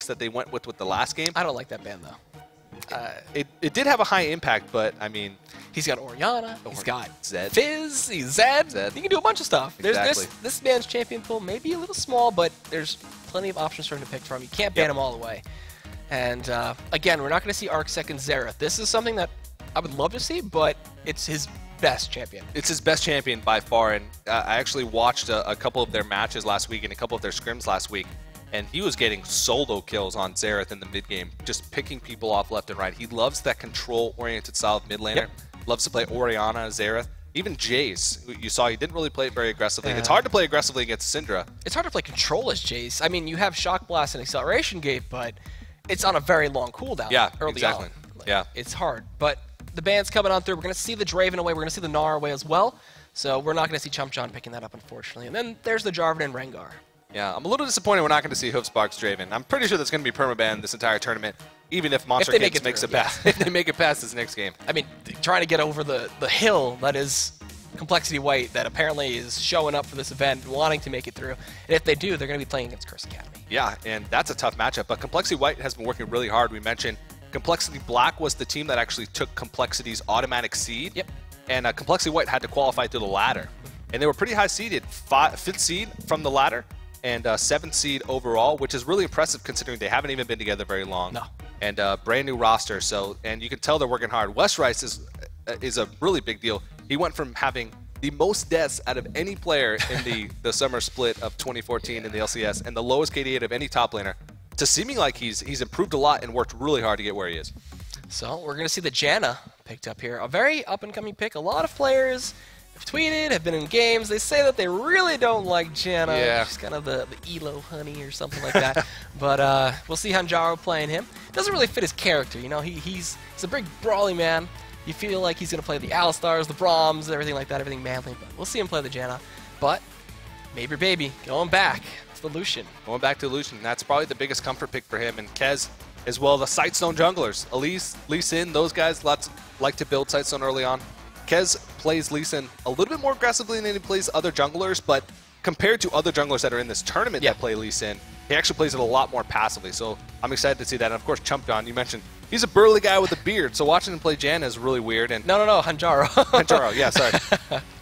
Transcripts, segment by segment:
picks that they went with the last game. I don't like that ban, though. It did have a high impact, but, I mean... He's got Orianna, he's got Zed. Fizz, he's Zed. He can do a bunch of stuff. Exactly. This man's champion pool may be a little small, but there's plenty of options for him to pick from. You can't ban him all the way. And, again, we're not going to see Arcsec and Xerath. This is something that I would love to see, but it's his best champion. It's his best champion by far, and I actually watched a couple of their matches last week and a couple of their scrims last week, and he was getting solo kills on Xerath in the mid game, just picking people off left and right. He loves that control-oriented style of mid laner. Loves to play Orianna, Xerath. Even Jace, who you saw, he didn't really play it very aggressively. It's hard to play aggressively against Syndra. It's hard to play control as Jace. I mean, you have Shock Blast and Acceleration Gate, but it's on a very long cooldown early on. Like, it's hard. But the ban's coming on through. We're going to see the Draven away. We're going to see the Gnar away as well. So we're not going to see ChumpJohn picking that up, unfortunately. And then there's the Jarvan and Rengar. Yeah, I'm a little disappointed we're not going to see Hoofsparks Draven. I'm pretty sure that's going to be permaban this entire tournament, even if Monstar Kittenz makes it past. If they make it past this next game. I mean, trying to get over the hill that is compLexity.White that apparently is showing up for this event, wanting to make it through. And if they do, they're going to be playing against Curse Academy. Yeah, and that's a tough matchup. But compLexity.White has been working really hard. We mentioned compLexity Black was the team that actually took compLexity's automatic seed. Yep. And compLexity.White had to qualify through the ladder. And they were pretty high seeded, 5th seed from the ladder and 7th seed overall, which is really impressive considering they haven't even been together very long. No. And brand new roster, so and you can tell they're working hard. Westrice is a really big deal. He went from having the most deaths out of any player in the summer split of 2014 in the LCS and the lowest KD of any top laner to seeming like he's improved a lot and worked really hard to get where he is. So we're going to see the Janna picked up here. A very up-and-coming pick. A lot of players have tweeted, have been in games. They say that they really don't like Janna. Yeah. She's kind of the Elo honey or something like that. But we'll see Hanjaro playing him. Doesn't really fit his character, you know. He's a big brawly man. You feel like he's going to play the Alistars, the Braums, everything like that, everything manly. But we'll see him play the Janna. But maybe baby, going back to the Lucian. Going back to Lucian. That's probably the biggest comfort pick for him. And Kez as well, the Sightstone junglers. Elise, Lee Sin, those guys like to build Sightstone early on. Kez plays Lee Sin a little bit more aggressively than he plays other junglers, but compared to other junglers that are in this tournament that play Lee Sin, he actually plays it a lot more passively. So I'm excited to see that. And of course, ChumpJohn, you mentioned, he's a burly guy with a beard, so watching him play Janna is really weird. And No, Hanjaro. Hanjaro, yeah, sorry.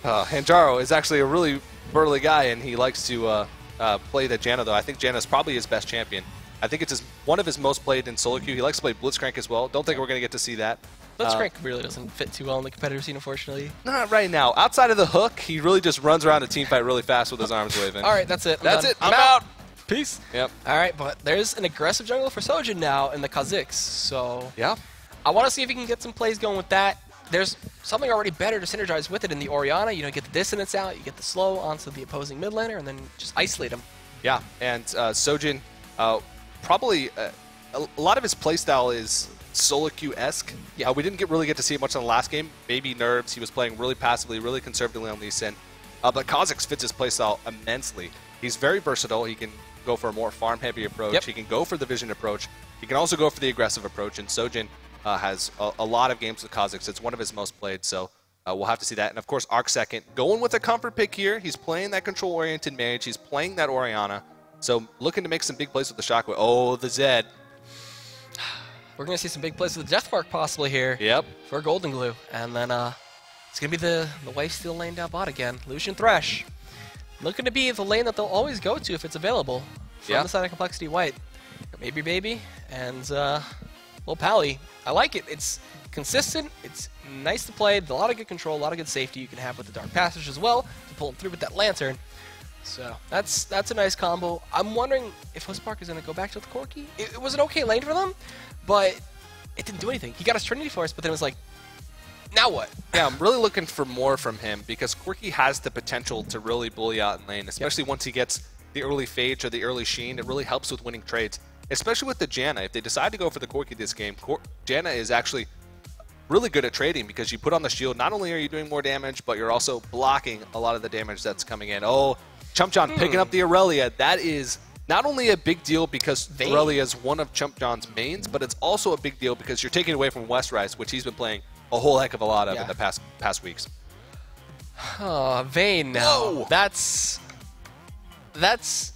Hanjaro is actually a really burly guy, and he likes to play the Janna, though. I think Janna is probably his best champion. I think it's one of his most played in solo queue. He likes to play Blitzcrank as well. Don't think we're going to get to see that. Blitzcrank really doesn't fit too well in the competitive scene, unfortunately. Not right now. Outside of the hook, he really just runs around a team fight really fast with his arms waving. All right, that's it. That's it. I'm out. Peace. Yep. All right, but there's an aggressive jungle for Sojin now in the Kha'Zix, so yeah, I want to see if he can get some plays going with that. There's something already better to synergize with it in the Orianna. You know, get the dissonance out, you get the slow onto the opposing mid laner, and then just isolate him. Yeah, and Sojin, probably a lot of his playstyle is solo queue-esque. Yeah. We didn't really get to see it much in the last game. Maybe nerves. He was playing really passively, really conservatively on Lee Sin. But Kha'Zix fits his playstyle immensely. He's very versatile. He can go for a more farm-heavy approach. He can go for the vision approach. He can also go for the aggressive approach. And Sojin has a lot of games with Kha'Zix. It's one of his most played, so we'll have to see that. And of course, Arcsec going with a comfort pick here. He's playing that control-oriented mage. He's playing that Orianna. So looking to make some big plays with the Shockwave. Oh, the Zed. We're going to see some big plays with the Deathmark possibly here. Yep. For Golden Glue. And then it's going to be the Lifesteal lane down bot again. Lucian Thresh. Looking to be the lane that they'll always go to if it's available from the side of compLexity.White. Maybe Baby and Lil Pally. I like it. It's consistent. It's nice to play. A lot of good control, a lot of good safety you can have with the Dark Passage as well to pull him through with that Lantern. So that's a nice combo. I'm wondering if Hoofspark is going to go back to the Corki. It was an okay lane for them, but it didn't do anything. He got his Trinity Force, but then it was like, now what? Yeah, I'm really looking for more from him because Corki has the potential to really bully out in lane, especially once he gets the early Phage or the early Sheen. It really helps with winning trades, especially with the Janna. If they decide to go for the Corki this game, Janna is actually really good at trading because you put on the shield. Not only are you doing more damage, but you're also blocking a lot of the damage that's coming in. Oh, ChumpJohn picking up the Aurelia. That is not only a big deal because Aurelia is one of ChumpJohn's mains, but it's also a big deal because you're taking away from Westrice, which he's been playing a whole heck of a lot of in the past weeks. Oh, Vayne now. That's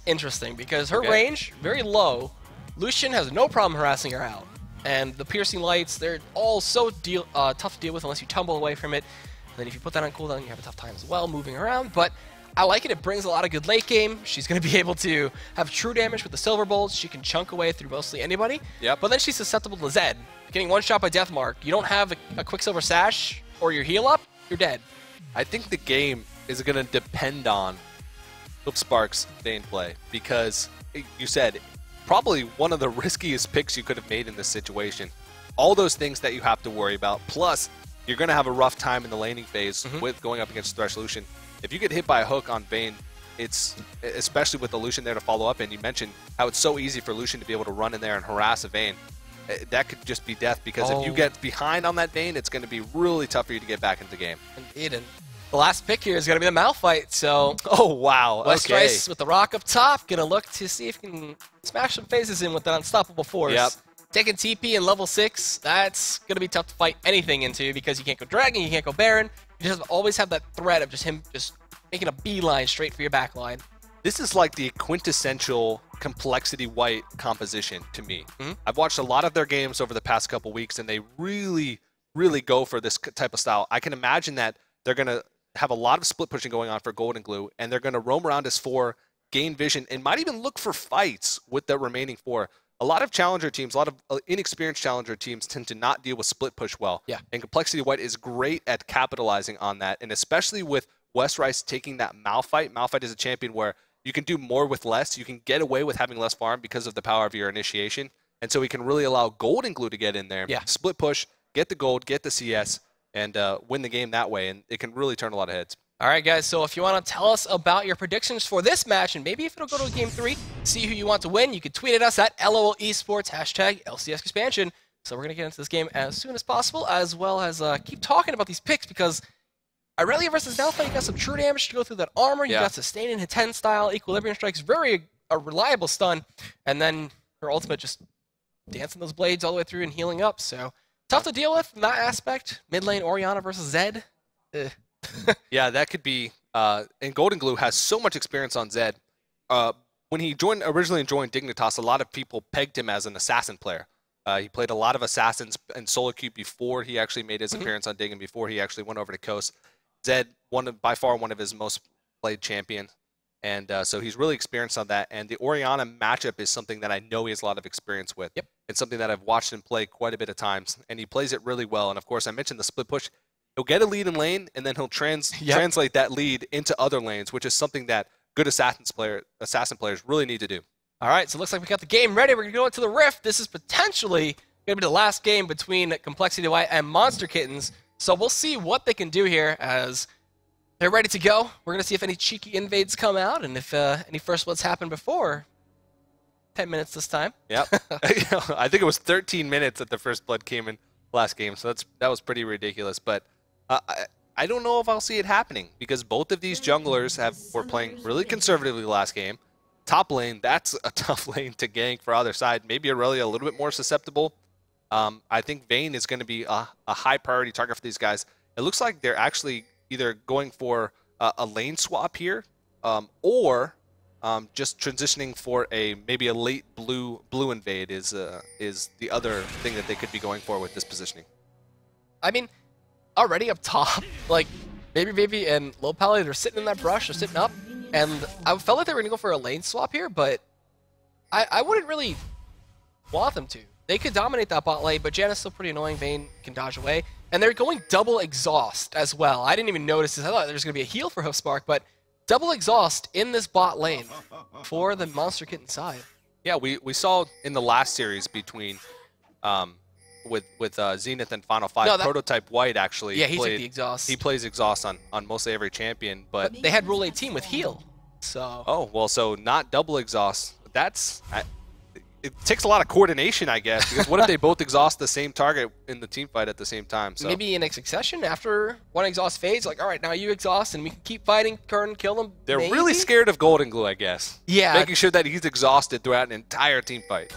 interesting because her range, very low, Lucian has no problem harassing her out. And the piercing lights, they're all so tough to deal with unless you tumble away from it. And then if you put that on cooldown, you have a tough time as well moving around. But I like it. It brings a lot of good late game. She's going to be able to have true damage with the silver bolts. She can chunk away through mostly anybody. Yep. But then she's susceptible to Zed. Getting one shot by Deathmark. You don't have a Quicksilver Sash or your heal up, you're dead. I think the game is going to depend on Spark's Vayne play because you said probably one of the riskiest picks you could have made in this situation. All those things that you have to worry about, plus you're going to have a rough time in the laning phase with going up against Thresh Lucian. If you get hit by a hook on Vayne, it's especially with the Lucian there to follow up, and you mentioned how it's so easy for Lucian to be able to run in there and harass a Vayne. That could just be death because if you get behind on that Vayne, it's going to be really tough for you to get back into the game. Indeed, and the last pick here is going to be the Malphite, so... Oh, wow. Westrice with the rock up top, going to look to see if he can smash some phases in with an unstoppable force. Yep. Taking TP in level 6, that's going to be tough to fight anything into because you can't go Dragon, you can't go Baron. You just always have that threat of just him just making a beeline straight for your backline. This is like the quintessential compLexity.White composition to me. I've watched a lot of their games over the past couple weeks, and they really, really go for this type of style. I can imagine that they're going to have a lot of split pushing going on for Golden Glue, and they're going to roam around as 4, gain vision, and might even look for fights with the remaining 4. A lot of challenger teams, a lot of inexperienced challenger teams tend to not deal with split push well. Yeah. And compLexity.White is great at capitalizing on that, and especially with Westrice taking that Malphite. Malphite is a champion where you can do more with less. You can get away with having less farm because of the power of your initiation. And so we can really allow Golden Glue to get in there, split push, get the gold, get the CS, and win the game that way. And it can really turn a lot of heads. All right, guys, so if you want to tell us about your predictions for this match, and maybe if it'll go to Game 3, see who you want to win, you can tweet at us at LOL Esports, hashtag LCS Expansion. So we're going to get into this game as soon as possible, as well as keep talking about these picks, because Irelia versus Malphite, you got some true damage to go through that armor, you got sustain and hit 10 style, equilibrium strikes, very a reliable stun, and then her ultimate just dancing those blades all the way through and healing up, so tough to deal with in that aspect. Mid lane Orianna versus Zed. Yeah, that could be, and Golden Glue has so much experience on Zed. When he originally joined Dignitas, a lot of people pegged him as an assassin player. He played a lot of assassins and solo queue before he actually made his appearance on Dig and before he actually went over to Coast. Zed, by far one of his most played champions, and so he's really experienced on that. And the Orianna matchup is something that I know he has a lot of experience with. Yep. It's something that I've watched him play quite a bit of times, and he plays it really well. And of course, I mentioned the split push. He'll get a lead in lane, and then he'll translate that lead into other lanes, which is something that good assassin players really need to do. All right, so it looks like we got the game ready. We're going to go into the Rift. This is potentially going to be the last game between compLexity.White and Monstar Kittenz. So we'll see what they can do here as they're ready to go. We're going to see if any cheeky invades come out and if any first bloods happen before 10 minutes this time. Yep. I think it was 13 minutes that the first blood came in last game, so that was pretty ridiculous. But I don't know if I'll see it happening because both of these junglers were playing really conservatively last game. Top lane, that's a tough lane to gank for either side. Maybe Irelia a little bit more susceptible. I think Vayne is going to be a high priority target for these guys. It looks like they're actually either going for a lane swap here or just transitioning for maybe a late blue invade is the other thing that they could be going for with this positioning. I mean, already up top, like Baby and Low Pally, they're sitting in that brush, they're sitting up, and I felt like they were going to go for a lane swap here, but I wouldn't really want them to. They could dominate that bot lane, but Janna's still pretty annoying. Vayne can dodge away. And they're going double exhaust as well. I didn't even notice this. I thought there was going to be a heal for Hoofspark, but double exhaust in this bot lane for the Monstar Kittenz side. Yeah, we saw in the last series between with Zenith and Final Five, Prototype White actually he took the exhaust. He plays exhaust on mostly every champion, but they had Rule 18 with heal. So so not double exhaust. It takes a lot of coordination, I guess, because what if they both exhaust the same target in the team fight at the same time? So maybe in a succession after one exhaust fades, like, all right, now you exhaust and we can keep fighting, Kern, kill them. They're really scared of Golden Glue, I guess. Yeah. Making sure that he's exhausted throughout an entire team fight.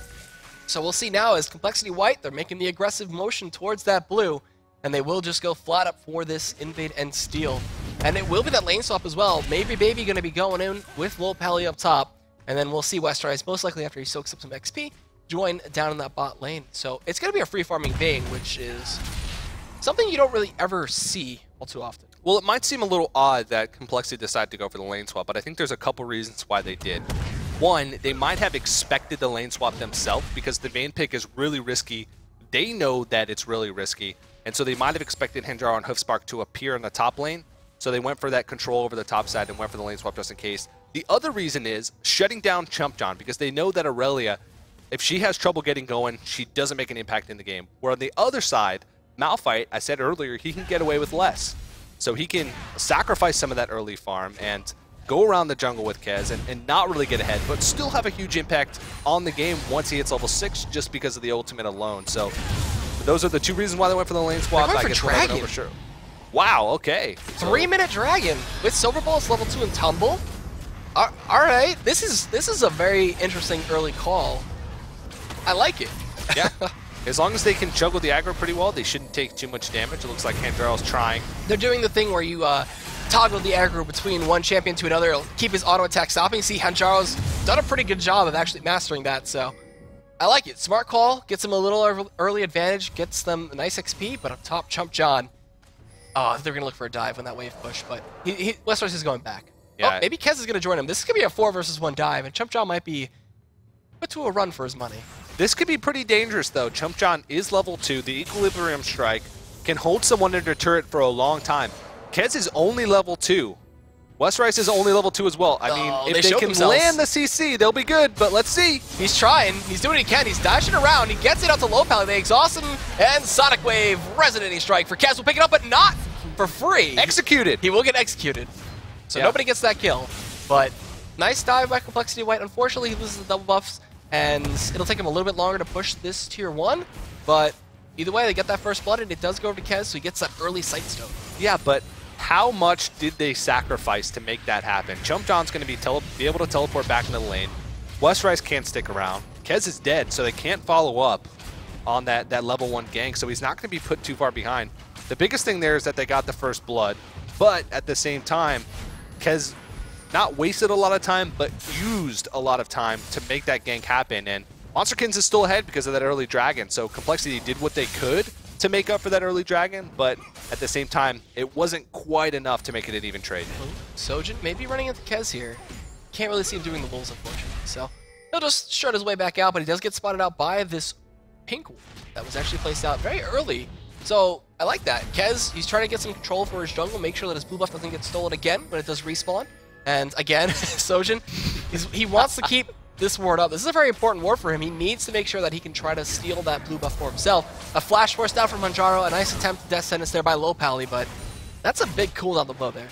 So we'll see now as compLexity.White, they're making the aggressive motion towards that blue, and they will just go flat up for this invade and steal. And it will be that lane swap as well. Maybe Baby going to be going in with Low Pally up top. And then we'll see Westrice, most likely after he soaks up some XP, join down in that bot lane. So it's going to be a free farming Vayne, which is something you don't really ever see all too often. Well, it might seem a little odd that compLexity decided to go for the lane swap, but I think there's a couple reasons why they did. One, they might have expected the lane swap themselves because the Vayne pick is really risky. They know that it's really risky, and so they might have expected Hanjaro and Hoofspark to appear in the top lane, so they went for that control over the top side and went for the lane swap just in case. The other reason is shutting down ChumpJohn because they know that Aurelia, if she has trouble getting going, she doesn't make an impact in the game. Where on the other side, Malphite, I said earlier, he can get away with less. So he can sacrifice some of that early farm and go around the jungle with Kez and not really get ahead, but still have a huge impact on the game once he hits level 6 just because of the ultimate alone. So those are the two reasons why they went for the lane swap. They're going for Dragon. Over, sure. Wow, okay. 3-minute Dragon with Silver Bullets level 2 and Tumble. All right, this is a very interesting early call. I like it. Yeah. As long as they can juggle the aggro pretty well, they shouldn't take too much damage. It looks like Hanjaro's trying. They're doing the thing where you toggle the aggro between one champion to another. It'll keep his auto attack stopping. See, Hanjaro's done a pretty good job of actually mastering that, so I like it. Smart call, gets them a little early advantage, gets them a nice XP, but up top, ChumpJohn. Oh, they're going to look for a dive when that wave push, but Westeros is going back. Yeah. Oh, maybe Kez is going to join him. This is going to be a 4 versus 1 dive, and ChumpJohn might be put to a run for his money. This could be pretty dangerous, though. ChumpJohn is level 2. The Equilibrium Strike can hold someone under turret for a long time. Kez is only level 2. Westeros is only level 2 as well. I mean, if they can land the CC, they'll be good, but let's see. He's trying. He's doing what he can. He's dashing around. He gets it out to low pally. They exhaust him, and Sonic Wave, Resonating Strike for Kez will pick it up, but not for free. Executed. He will get executed. So nobody gets that kill. But nice dive by compLexity.White. Unfortunately, he loses the double buffs, and it'll take him a little bit longer to push this tier 1, but either way, they get that first blood, and it does go over to Kez, so he gets that early Sightstone. Yeah, but how much did they sacrifice to make that happen? ChumpJohn's going to be able to teleport back into the lane. Westeros can't stick around. Kez is dead, so they can't follow up on that level 1 gank, so he's not going to be put too far behind. The biggest thing there is that they got the first blood, but at the same time, Kez not wasted a lot of time, but used a lot of time to make that gank happen. And Monstar Kittenz is still ahead because of that early dragon. So compLexity did what they could to make up for that early dragon, but at the same time, it wasn't quite enough to make it an even trade. Sojin maybe running into Kez here. Can't really see him doing the bulls, unfortunately. So he'll just strut his way back out, but he does get spotted out by this pink wolf that was actually placed out very early. So I like that. Kez, he's trying to get some control for his jungle, make sure that his blue buff doesn't get stolen again when it does respawn. And again, Sojin, he wants to keep this ward up. This is a very important ward for him. He needs to make sure that he can try to steal that blue buff for himself. A flash force down from Hanjaro, a nice attempt to death sentence there by low pally, but that's a big cooldown the blow there.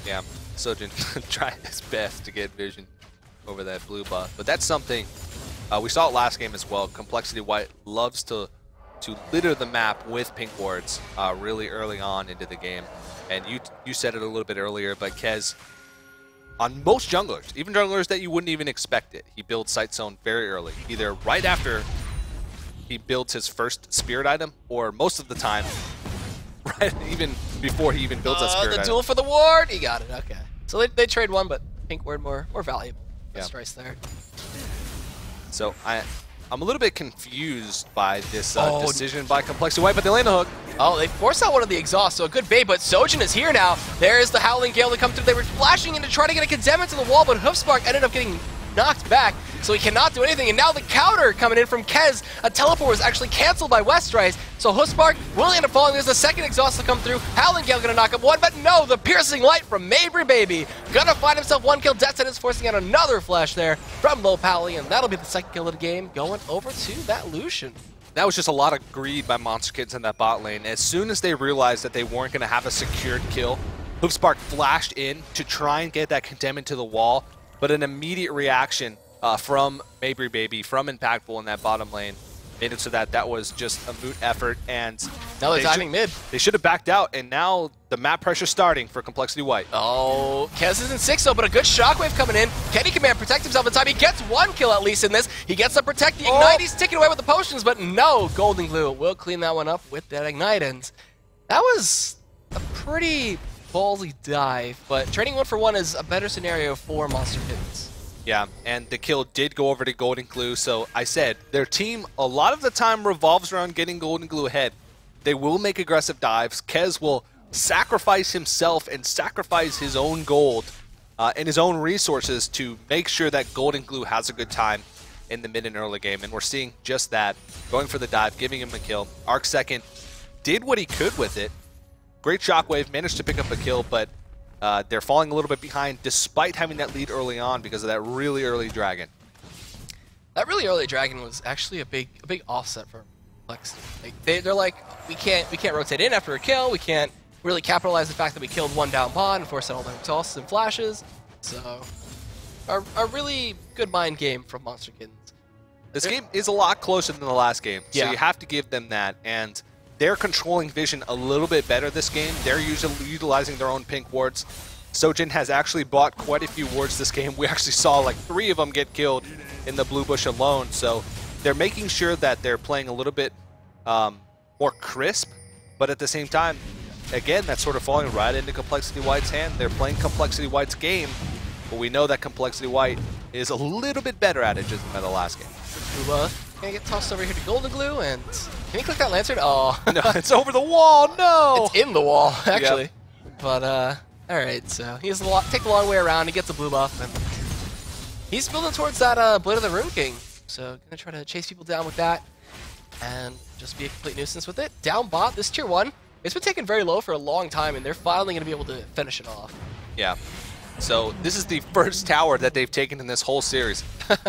Yeah, Sojin tried his best to get vision over that blue buff, but that's something we saw it last game as well. compLexity.White loves to litter the map with pink wards really early on into the game. And you said it a little bit earlier, but Kez, on most junglers, even junglers that you wouldn't even expect it, he builds Sight Zone very early, either right after he builds his first spirit item, or most of the time, right even before he even builds that spirit item. The duel for the ward, he got it, okay. So they trade one, but pink ward more valuable. Best choice there. So I'm a little bit confused by this decision by compLexity.White, but they land the hook. Oh, they forced out one of the exhausts, so a good bait, but Sojin is here now. There's the Howling Gale to come through. They were flashing in to try to get a condemn into the wall, but Hoofspark ended up getting knocked back, so he cannot do anything. And now the counter coming in from Kez. A teleport was actually canceled by Westeros, so Hoofspark will end up falling. There's a second exhaust to come through. Howling Gale gonna knock up one, but no, the piercing light from Mabry Baby. Gonna find himself one kill. Death Sentence forcing out another flash there from low pally, and that'll be the second kill of the game, going over to that Lucian. That was just a lot of greed by Monstar Kittenz in that bot lane. As soon as they realized that they weren't going to have a secured kill, Hoofspark flashed in to try and get that condemn into the wall, but an immediate reaction from Mabry Baby, from Impactful in that bottom lane, made it so that was just a moot effort, and now they're diving mid. They should have backed out, and now the map pressure's starting for compLexity.White. Oh, Kez is in 6-0, but a good shockwave coming in. Can he command protect himself in time? He gets one kill at least in this. He gets the protect, the ignite, he's ticking away with the potions, but no, Golden Glue will clean that one up with that ignite, and that was a pretty ballsy dive, but trading 1 for 1 is a better scenario for Monstar Kittenz. Yeah, and the kill did go over to Golden Glue, so I said their team a lot of the time revolves around getting Golden Glue ahead. They will make aggressive dives. Kez will sacrifice himself and sacrifice his own gold and his own resources to make sure that Golden Glue has a good time in the mid and early game, and we're seeing just that. Going for the dive, giving him a kill. Arc second did what he could with it. Great shockwave, managed to pick up a kill, but they're falling a little bit behind despite having that lead early on because of that really early dragon. That really early dragon was actually a big offset for compLexity. Like, they're like, we can't rotate in after a kill. We can't really capitalize the fact that we killed one down bot and forced out all their tosses and flashes. So, a really good mind game from Monstar Kittenz. This game is a lot closer than the last game, so you have to give them that. And they're controlling vision a little bit better this game. They're utilizing their own pink wards. Sojin has actually bought quite a few wards this game. We actually saw like 3 of them get killed in the blue bush alone. So they're making sure that they're playing a little bit more crisp, but at the same time, again, that's sort of falling right into compLexity.White's hand. They're playing compLexity.White's game, but we know that compLexity.White is a little bit better at it just than the last game. Gonna get tossed over here to Golden Glue, and can you click that lantern? Oh, no, it's over the wall. No, it's in the wall actually. Yep. But all right, so he has take the long way around. He gets a blue buff, and he's building towards that Blade of the Rune King. So gonna try to chase people down with that, and just be a complete nuisance with it. Down bot, this tier 1, it's been taken very low for a long time, and they're finally gonna be able to finish it off. Yeah. So this is the first tower that they've taken in this whole series.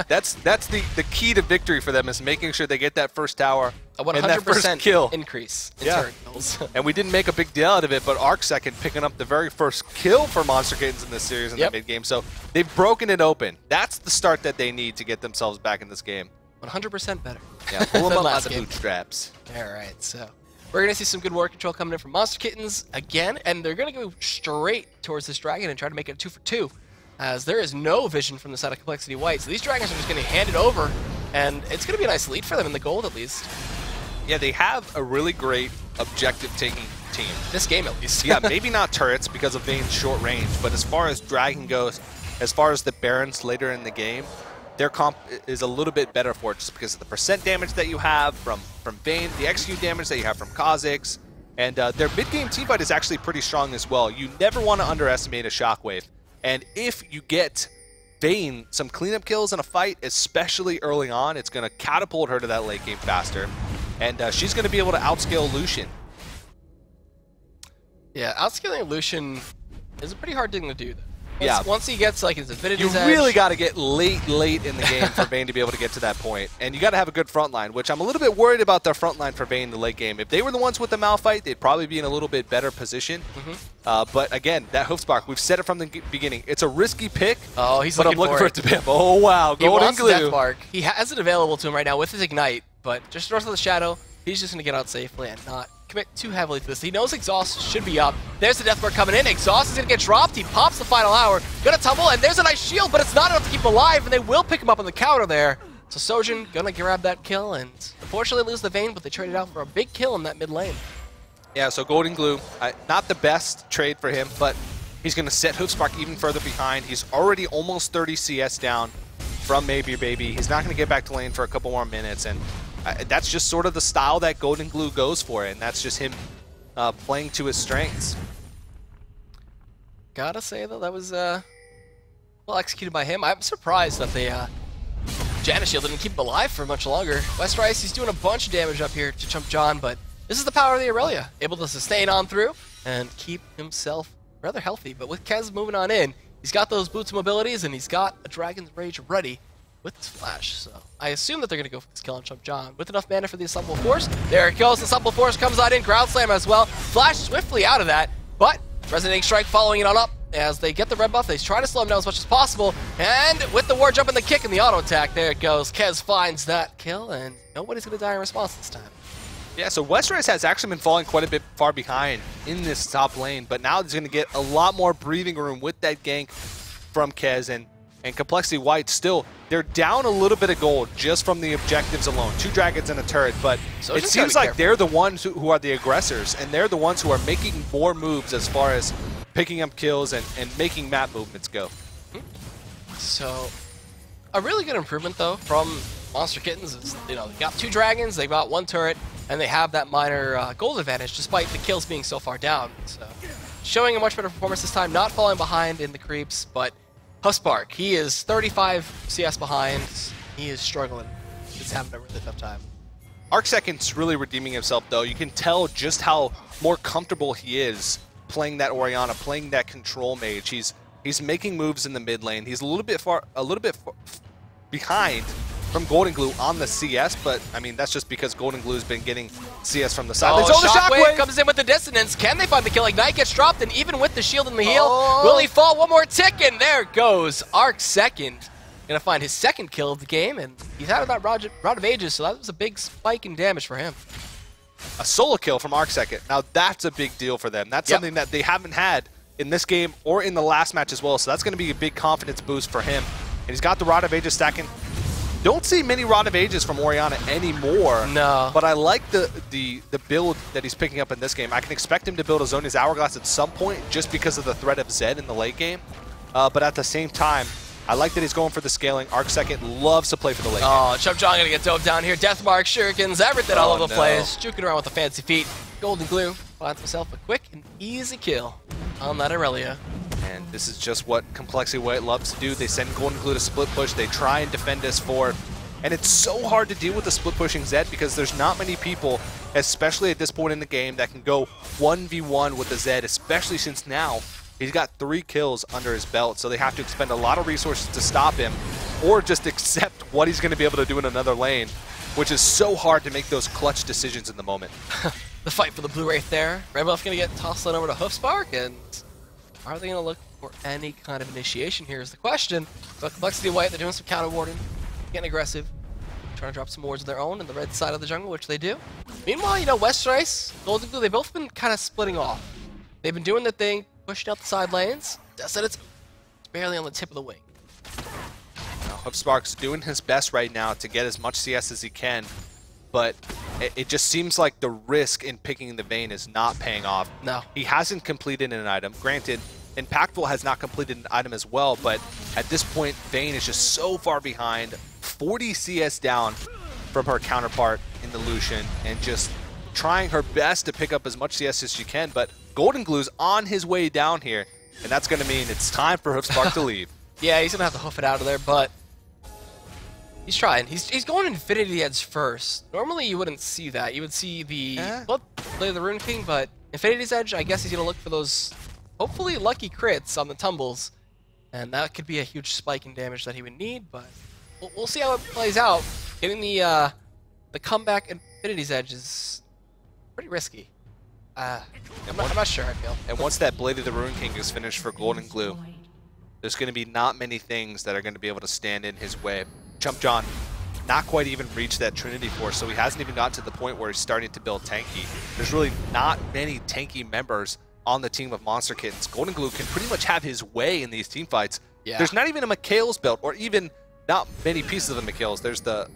That's the key to victory for them, is making sure they get that first tower. A 100% kill increase in turret kills. And we didn't make a big deal out of it, but Arc second picking up the very first kill for Monstar Kittenz in this series in the mid game. So they've broken it open. That's the start that they need to get themselves back in this game. 100% better. Yeah, pull them up by the bootstraps. All right, so we're going to see some good war control coming in from Monstar Kittenz again, and they're going to go straight towards this dragon and try to make it a 2 for 2, as there is no vision from the side of compLexity.White. So these dragons are just going to hand it over, and it's going to be a nice lead for them in the gold at least. Yeah, they have a really great objective-taking team. This game, at least. Yeah, maybe not turrets because of Vayne's short range, but as far as dragon goes, as far as the Barons later in the game, their comp is a little bit better for it just because of the percent damage that you have from Vayne, the execute damage that you have from Kha'Zix, and their mid-game teamfight is actually pretty strong as well. You never want to underestimate a Shockwave, and if you get Vayne some cleanup kills in a fight, especially early on, it's going to catapult her to that late game faster, and she's going to be able to outscale Lucian. Yeah, outscaling Lucian is a pretty hard thing to do, though. Yeah. Once he gets like his Infinity's You edge, really got to get late in the game for Vayne to be able to get to that point. And you got to have a good front line, which I'm a little bit worried about their front line for Vayne in the late game. If they were the ones with the Malphite, they'd probably be in a little bit better position. But again, that Hoofspark, we've said it from the beginning. It's a risky pick, but I'm looking for it to pip. Oh, wow. Golden Glue. Deathmark. He has it available to him right now with his Ignite, but just North of the Shadow, he's just going to get out safely and not commit too heavily to this. He knows Exhaust should be up. There's the Deathmark coming in. Exhaust is going to get dropped. He pops the final hour. Gonna tumble, and there's a nice shield, but it's not enough to keep him alive, and they will pick him up on the counter there. So Sojin gonna grab that kill, and unfortunately lose the Vayne, but they traded out for a big kill in that mid lane. Yeah, so Golden Glue, not the best trade for him, but he's going to set Hoofspark even further behind. He's already almost 30 CS down from Maybe Baby. He's not going to get back to lane for a couple more minutes, and that's just sort of the style that Golden Glue goes for, and that's just him playing to his strengths. Gotta say, though, that was well executed by him. I'm surprised that they Janus Shield didn't keep him alive for much longer. Westrice, he's doing a bunch of damage up here to Chump John, but this is the power of the Aurelia, able to sustain on through and keep himself rather healthy. But with Kez moving on in, he's got those boots mobilities, and he's got a Dragon's Rage ready with his flash. So I assume that they're going to go for this kill on Chump John. With enough mana for the Assemble Force, there it goes. The Assemble Force comes on in, Ground Slam as well. Flash swiftly out of that, but Resonating Strike following it on up. As they get the red buff, they try to slow him down as much as possible. And with the war jump and the kick and the auto attack, there it goes. Kez finds that kill, and nobody's going to die in response this time. Yeah, so Westrice has actually been falling quite a bit far behind in this top lane, but now he's going to get a lot more breathing room with that gank from Kez, and compLexity.White still, they're down a little bit of gold just from the objectives alone. 2 dragons and a turret, but so it seems like they're the ones who are the aggressors, and they're the ones who are making more moves as far as picking up kills and making map movements go. So a really good improvement, though, from Monstar Kittenz. Is, you know, they got 2 dragons, they got 1 turret, and they have that minor gold advantage, despite the kills being so far down. So, showing a much better performance this time, not falling behind in the creeps, but hufspark, he is 35 CS behind. He is struggling. He's having a really tough time. ArcSecond's really redeeming himself, though. You can tell just how more comfortable he is playing that Orianna, playing that control mage. He's making moves in the mid lane. He's a little bit behind from Golden Glue on the CS, but I mean that's just because Golden Glue's been getting CS from the side. Oh, the Shockwave comes in with the dissonance. Can they find the kill? Ignite gets dropped, and even with the shield and the heal, will he fall? One more tick, and there goes ArcSecond. Gonna find his 2nd kill of the game, and he's out of that Rod of Ages, so that was a big spike in damage for him. A solo kill from ArcSecond. Now that's a big deal for them. That's something that they haven't had in this game or in the last match as well, so that's gonna be a big confidence boost for him. And he's got the Rod of Ages stacking. Don't see many Rod of Ages from Orianna anymore. No. But I like the build that he's picking up in this game. I can expect him to build a Zhonya's Hourglass at some point just because of the threat of Zed in the late game. But at the same time, I like that he's going for the scaling. ArcSecond loves to play for the late game. Oh, ChumpJong gonna get dove down here. Deathmark, shurikens, everything all over the place. Juking around with the fancy feet. Golden Glue finds himself a quick and easy kill on that Aurelia. And this is just what compLexity.White loves to do. They send Golden Glue to split push. They try and defend us forward. And it's so hard to deal with the split pushing Zed because there's not many people, especially at this point in the game, that can go 1v1 with the Zed, especially since now he's got 3 kills under his belt. So they have to expend a lot of resources to stop him or just accept what he's going to be able to do in another lane, which is so hard to make those clutch decisions in the moment. The fight for the blue wraith there. Red buff going to get tossed on over to hufspark, and are they going to look for any kind of initiation here is the question. But compLexity.White, they're doing some counter warding, getting aggressive, trying to drop some wards of their own in the red side of the jungle, which they do. Meanwhile, you know, Westrice, Golden Glue, they've both been kind of splitting off. They've been doing their thing, pushing out the side lanes. That said, it's barely on the tip of the wing. Now, hufspark's doing his best right now to get as much CS as he can, but it just seems like the risk in picking the Vayne is not paying off. No. He hasn't completed an item. Granted, Impactful has not completed an item as well, but at this point, Vayne is just so far behind, 40 CS down from her counterpart in the Lucian, and just trying her best to pick up as much CS as she can, but Golden Glue's on his way down here, and that's going to mean it's time for hufspark to leave. Yeah, he's going to have to hoof it out of there, but he's trying. He's going Infinity Edge first. Normally you wouldn't see that. You would see the play of the Rune King, but Infinity's Edge, I guess he's going to look for those hopefully lucky crits on the tumbles, and that could be a huge spike in damage that he would need, but we'll see how it plays out. Getting the comeback Infinity's Edge is pretty risky. I'm not sure, I feel. And once that Blade of the Rune King is finished for Golden Glue, there's going to be not many things that are going to be able to stand in his way. ChumpJong not quite even reached that Trinity Force, so he hasn't even gotten to the point where he's starting to build tanky. There's really not many tanky members on the team of Monstar Kittenz. Golden Glue can pretty much have his way in these team fights. Yeah. There's not even a Mikhail's built, or even not many pieces of the Mikhail's. There's the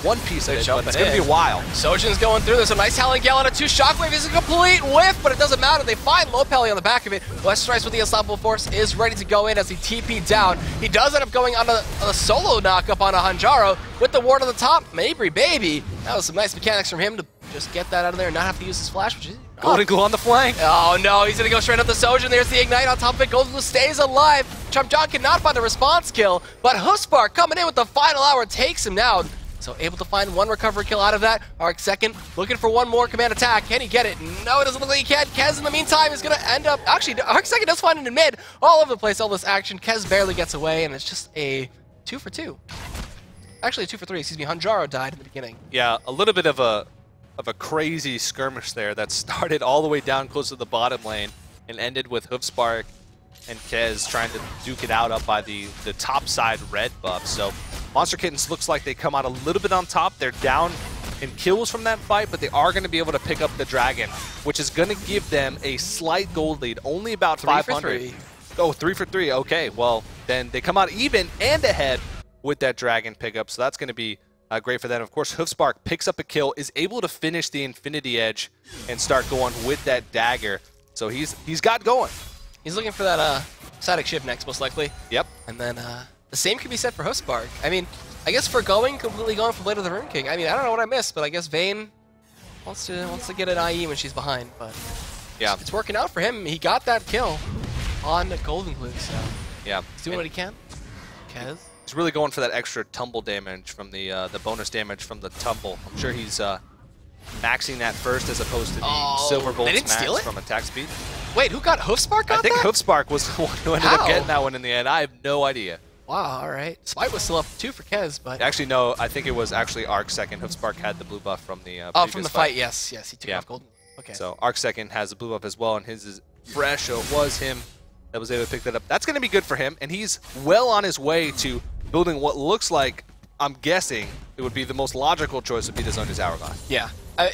one piece of it, but it's going to be a while. Sojin's going through. There's a nice Howling Gale on a 2 Shockwave. Is a complete whiff, but it doesn't matter. They find Lopelli on the back of it. Westrice with the Unstoppable Force is ready to go in as he TP'd down. He does end up going on a solo knock-up on a Hanjaro with the ward on the top. Mabry, baby. That was some nice mechanics from him to just get that out of there and not have to use his flash, which is Golden Glue on the flank. Oh no, he's going to go straight up the Sojin. There's the Ignite on top of it. Golden Glue stays alive. ChumpJong cannot find a response kill, but hufspark coming in with the final hour takes him down. So able to find 1 recovery kill out of that. ArcSecond looking for 1 more command attack. Can he get it? No, it doesn't look like he can. Kez in the meantime is going to end up... Actually, ArcSecond does find it in mid. All over the place, all this action. Kez barely gets away, and it's just a 2 for 2. Actually, a 2 for 3. Excuse me. Hanjaro died in the beginning. Yeah, a little bit of a crazy skirmish there that started all the way down close to the bottom lane and ended with hufspark and Kez trying to duke it out up by the top side red buff. So Monstar Kittenz looks like they come out a little bit on top. They're down in kills from that fight, but they are going to be able to pick up the dragon, which is going to give them a slight gold lead, only about 500. 3 for 3. Oh, 3 for 3. Okay, well, then they come out even and ahead with that dragon pickup, so that's going to be great for them. Of course, hufspark picks up a kill, is able to finish the Infinity Edge and start going with that dagger. So he's got going. He's looking for that static shiv next, most likely. Yep. And then the same can be said for Hookspark. I mean, I guess for completely going for Blade of the Rune King, I mean, I don't know what I missed, but I guess Vayne wants to get an IE when she's behind, but yeah, it's working out for him. He got that kill on Golden Glue, so yeah, he's doing what he can. Kez. He's really going for that extra tumble damage from the bonus damage from the tumble. I'm sure he's maxing that first as opposed to the Silver Bolt's max from attack speed. Wait, who got Hoofspark? I think Hoofspark was the one who ended up getting that one in the end. I have no idea. Wow, all right. Spite was still up 2 for Kez, but... Actually, no, I think it was actually Arc second. Hoofspark had the blue buff from the from the fight, yes. He took off Golden. Okay. So Arc second has the blue buff as well, and his is fresh, so it was him that was able to pick that up. That's going to be good for him, and he's well on his way to building what looks like, I'm guessing, it would be the most logical choice would be the Zona's Hourglass. Yeah.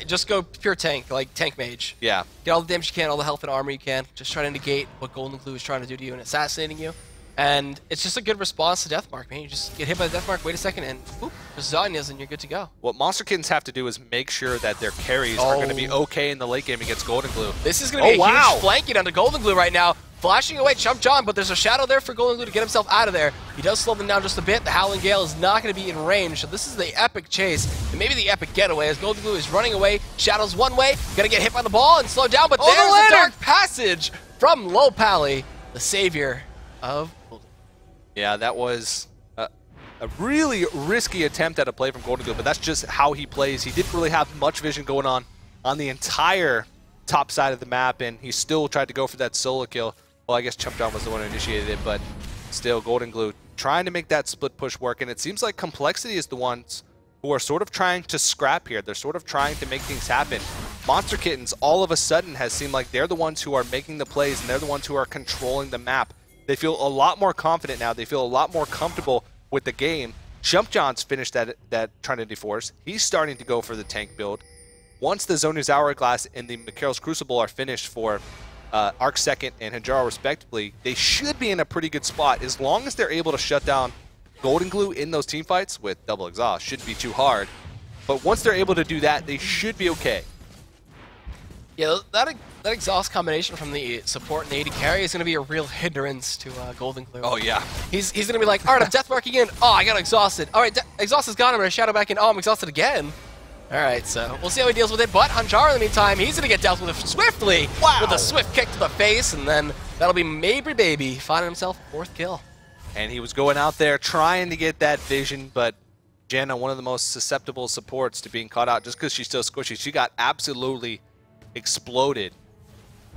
Just go pure tank, like tank mage. Yeah. Get all the damage you can, all the health and armor you can. Just try to negate what Golden Glue is trying to do to you and assassinating you. And it's just a good response to Deathmark, man. You just get hit by the Deathmark, wait a second, and boop, just Zanya's and you're good to go. What Monstar Kittenz have to do is make sure that their carries are going to be okay in the late game against Golden Glue. This is going to be a huge flanking onto Golden Glue right now. Flashing away Chump John, but there's a shadow there for Golden Glue to get himself out of there. He does slow them down just a bit. The Howling Gale is not going to be in range, so this is the epic chase, and maybe the epic getaway as Golden Glue is running away. Shadow's one way, gonna get hit by the ball and slow down, but there's the Dark Passage from Low Pally, the savior of Golden Glue. Yeah, that was a really risky attempt at a play from Golden Glue, but that's just how he plays. He didn't really have much vision going on the entire top side of the map, and he still tried to go for that solo kill. Well, I guess Chump John was the one who initiated it, but still, Golden Glue trying to make that split push work, and it seems like compLexity is the ones who are sort of trying to scrap here. They're sort of trying to make things happen. Monstar Kittenz all of a sudden has seemed like they're the ones who are making the plays, and they're the ones who are controlling the map. They feel a lot more confident now. They feel a lot more comfortable with the game. Chump John's finished that Trinity Force. He's starting to go for the tank build. Once the Zonu's Hourglass and the Mikael's Crucible are finished for Arc second and Hijaro respectively, they should be in a pretty good spot as long as they're able to shut down Golden Glue in those team fights with double exhaust. Shouldn't be too hard, but once they're able to do that, they should be okay. Yeah, that exhaust combination from the support and the AD carry is going to be a real hindrance to Golden Glue. Oh yeah, he's going to be like, all right, I'm Deathmarking in. Oh, I got exhausted. All right, exhaust is gone. I'm going to shadow back in. Oh, I'm exhausted again. All right, so we'll see how he deals with it. But Hijaro, in the meantime, he's going to get dealt with swiftly with a swift kick to the face, and then that'll be Maybe Baby finding himself a 4th kill. And he was going out there trying to get that vision, but Janna, one of the most susceptible supports to being caught out just because she's still squishy, she got absolutely exploded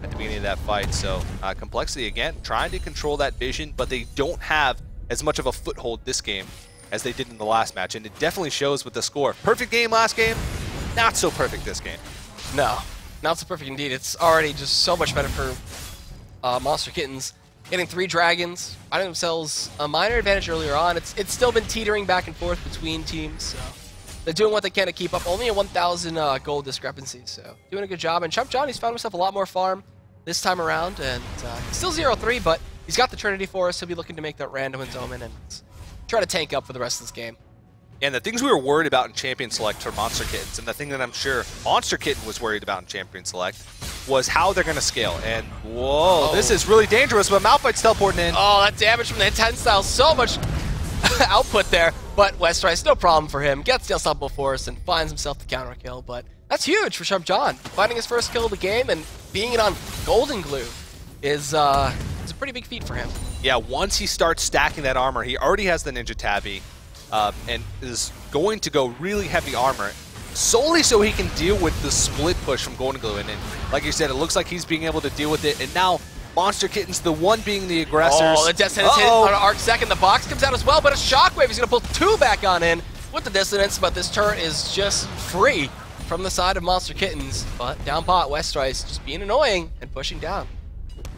at the beginning of that fight. So compLexity, again, trying to control that vision, but they don't have as much of a foothold this game as they did in the last match, and it definitely shows with the score. Perfect game last game, not so perfect this game. No, not so perfect indeed. It's already just so much better for Monstar Kittenz. Getting 3 dragons, finding themselves a minor advantage earlier on. It's still been teetering back and forth between teams, so they're doing what they can to keep up. Only a 1,000 gold discrepancy, so doing a good job. And Chump John, he's found himself a lot more farm this time around, and still 0-3, but he's got the Trinity Force. He'll be looking to make that random and Omen and try to tank up for the rest of this game. And the things we were worried about in Champion Select for Monstar Kittenz, and the thing that I'm sure Monstar Kittenz was worried about in Champion Select, was how they're going to scale. And whoa, this is really dangerous, but Malphite's teleporting in. Oh, that damage from the hit 10 style, so much output there. But Westrice, no problem for him. Gets the Unstoppable Force and finds himself the counter kill. But that's huge for Chump John. Finding his first kill of the game and being it on Golden Glue is a pretty big feat for him. Yeah, once he starts stacking that armor, he already has the Ninja Tabby and is going to go really heavy armor solely so he can deal with the split push from Golden Glue. And like you said, it looks like he's being able to deal with it. And now Monstar Kittenz, the one being the aggressors. Oh, the Dissonance hit on Arc second. The box comes out as well, but a Shockwave. He's going to pull 2 back on in with the Dissonance, but this turret is just free from the side of Monstar Kittenz. But down pot, Westrice just being annoying and pushing down.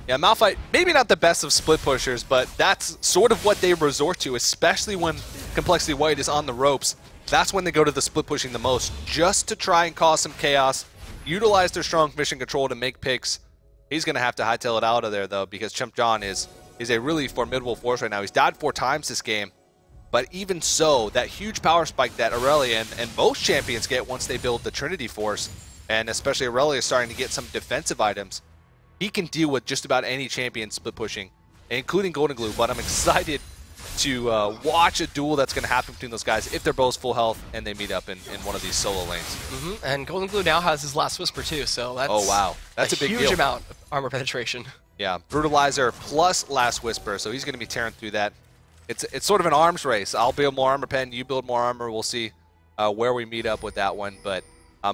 Yeah, Malphite, maybe not the best of split pushers, but that's sort of what they resort to, especially when compLexity.White is on the ropes. That's when they go to the split pushing the most, just to try and cause some chaos, utilize their strong mission control to make picks. He's going to have to hightail it out of there, though, because Chump John is a really formidable force right now. He's died 4 times this game, but even so, that huge power spike that Aurelia and most champions get once they build the Trinity Force, and especially Aurelia is starting to get some defensive items, he can deal with just about any champion split pushing, including Golden Glue. But I'm excited to watch a duel that's going to happen between those guys if they're both full health and they meet up in one of these solo lanes. And Golden Glue now has his last Whisper too, so that's, oh, wow. That's a big huge deal. amount of armor penetration. Yeah, Brutalizer plus last Whisper, so he's going to be tearing through that. It's sort of an arms race. I'll build more armor pen, you build more armor. We'll see where we meet up with that one, but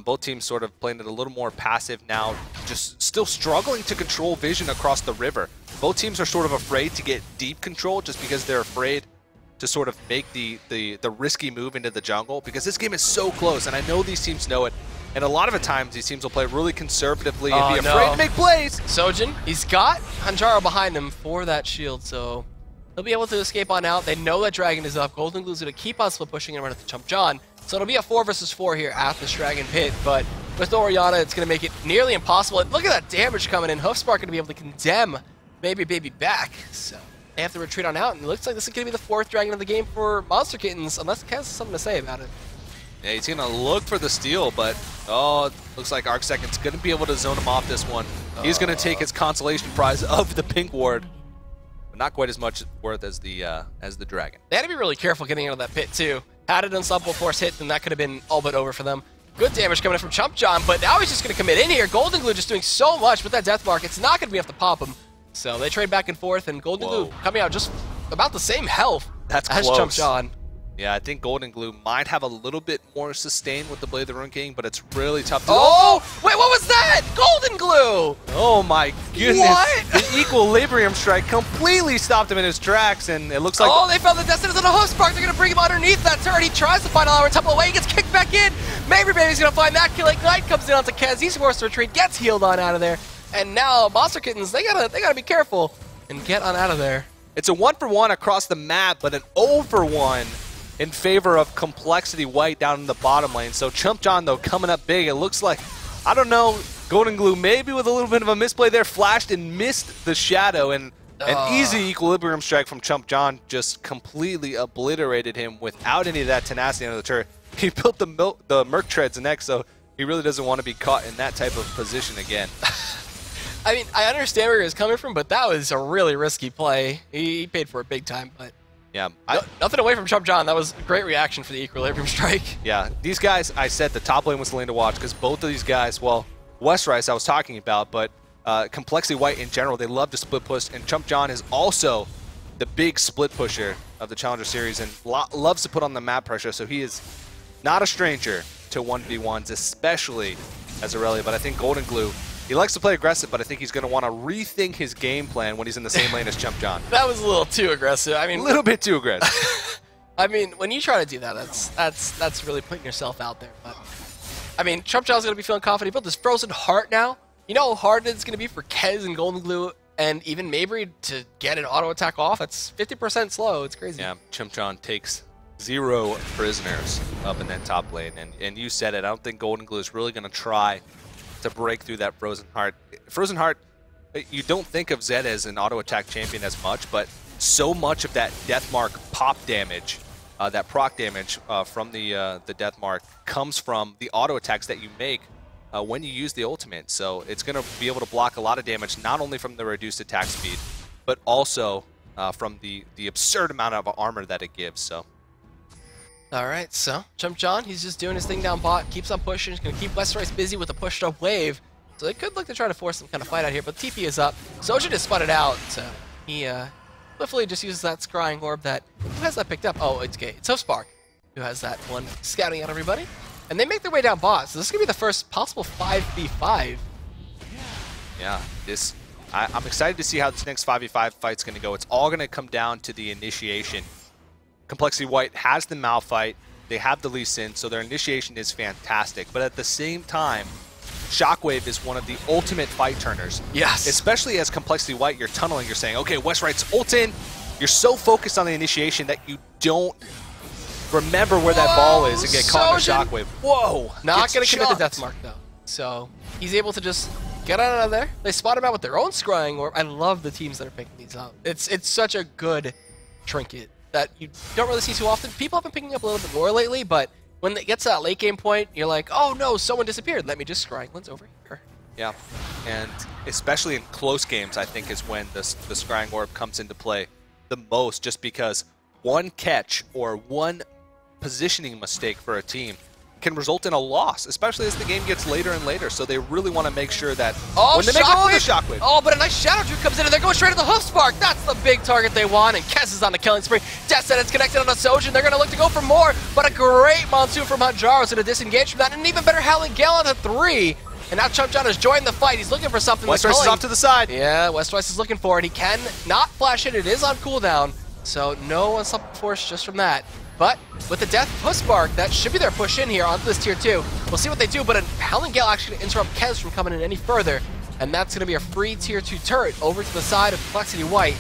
both teams sort of playing it a little more passive now, just still struggling to control vision across the river. Both teams are sort of afraid to get deep control just because they're afraid to sort of make the risky move into the jungle, because this game is so close, and I know these teams know it. And a lot of the times, these teams will play really conservatively and be afraid to make plays. Sojin, he's got Hanjaro behind him for that shield, so he'll be able to escape on out. They know that Dragon is up. Golden Glue's going to keep on split pushing and run at the Chump John. So it'll be a 4 versus 4 here at this Dragon Pit, but with Orianna, it's going to make it nearly impossible. And look at that damage coming in. Hoofspark going to be able to condemn Baby back. So they have to retreat on out, and it looks like this is going to be the 4th Dragon of the game for Monstar Kittenz, unless Kaz has something to say about it. Yeah, he's going to look for the steal, but it looks like ArcSecond's going to be able to zone him off this one. He's going to take his consolation prize of the pink ward, but not quite as much worth as the Dragon. They had to be really careful getting out of that pit too. Had an unstoppable force hit, then that could have been all but over for them. Good damage coming in from Chump John, but now he's just going to commit in here. Golden Glue just doing so much with that death mark. It's not going to be enough to pop him. So they trade back and forth, and Golden Glue coming out just about the same health as Chump John. Yeah, I think Golden Glue might have a little bit more sustain with the Blade of the Rune King, but it's really tough to... Oh! Wait, what was that? Golden Glue! Oh my goodness. What? The Equilibrium Strike completely stopped him in his tracks, and it looks like... Oh, they found the Destiners on a Hoofspark. They're going to bring him underneath that turret. He tries to find Hour tumble away. He gets kicked back in. Maybe Baby's going to find that kill. Ignite comes in onto Kaz. He's forced to retreat, gets healed on out of there. And now Monstar Kittenz, they gotta be careful and get on out of there. It's a 1-for-1 across the map, but an 0-for-1 in favor of compLexity.White down in the bottom lane. So Chump John, though, coming up big. It looks like, I don't know, Golden Glue maybe with a little bit of a misplay there, flashed and missed the shadow, and an easy Equilibrium Strike from Chump John just completely obliterated him without any of that tenacity under the turret. He built the Merc Treads next, so he really doesn't want to be caught in that type of position again. I mean, I understand where he was coming from, but that was a really risky play. He paid for it big time, but... Yeah, nothing away from Chump John. That was a great reaction for the Equilibrium Strike. Yeah, these guys, I said the top lane was the lane to watch, because both of these guys, well, Westrice I was talking about, but compLexity.White in general, they love to split push, and Chump John is also the big split pusher of the Challenger Series and loves to put on the map pressure, so he is not a stranger to 1v1s, especially as Aurelia, but I think Golden Glue, he likes to play aggressive, but I think he's going to want to rethink his game plan when he's in the same lane as Chump John. That was a little too aggressive. I mean, a little bit too aggressive. I mean, when you try to do that, that's really putting yourself out there. But I mean, Chump John's going to be feeling confident. He built this Frozen Heart now. You know how hard it's going to be for Kez and Golden Glue and even Mabry to get an auto attack off? That's 50% slow. It's crazy. Yeah, Chump John takes 0 prisoners up in that top lane, and you said it. I don't think Golden Glue is really going to try to break through that Frozen Heart. Frozen Heart, you don't think of Zed as an auto attack champion as much, but so much of that Death Mark pop damage, that proc damage from the Death Mark comes from the auto attacks that you make when you use the ultimate. So it's going to be able to block a lot of damage, not only from the reduced attack speed, but also from the absurd amount of armor that it gives. So. Alright, so Chump John, he's just doing his thing down bot, keeps on pushing, he's going to keep Westrice busy with a pushed up wave. So they could look to try to force some kind of fight out here, but TP is up. Sojin is spotted out, so he swiftly just uses that Scrying Orb that, who has that picked up? Oh, it's Hoofspark, who has that one scouting out everybody. And they make their way down bot, so this is going to be the first possible 5v5. Yeah, I'm excited to see how this next 5v5 fight's going to go. It's all going to come down to the initiation. compLexity.White has the Malphite, they have the Lee Sin, so their initiation is fantastic. But at the same time, Shockwave is one of the ultimate fight turners. Yes. Especially as compLexity.White, you're tunneling, you're saying, okay, Westrite's ult in. You're so focused on the initiation that you don't remember where that ball is and get caught in a Shockwave. Whoa! Not going to commit the Death Mark, though. So he's able to just get out of there. They spot him out with their own Scrying Orb. I love the teams that are picking these up. It's such a good trinket that you don't really see too often. People have been picking up a little bit more lately, but when it gets to that late game point, you're like, oh no, someone disappeared. Let me just Scrying Lens over here. Yeah, and especially in close games, I think is when the Scrying Orb comes into play the most, just because one catch or one positioning mistake for a team can result in a loss, especially as the game gets later and later. So they really want to make sure that when they make the shockwave. Oh, but a nice Shadow Juke comes in and they're going straight to the Hoof Spark. That's the big target they want, and Kez is on the killing spree. Death Set is connected on a Sojin. They're going to look to go for more, but a great Monsoon from Hanjaro is going to disengage from that, and an even better Howling Gale on a 3. And now Chumpjon has joined the fight. He's looking for something. Westwise is off to the side. Yeah, Westwise is looking for it. He can not flash it. It is on cooldown, so no unstoppable force just from that. But with the Death Hoof Spark, that should be their push in here onto this tier 2. We'll see what they do, but a Howling Gale actually interrupt Kez from coming in any further. And that's going to be a free tier 2 turret over to the side of compLexity.White.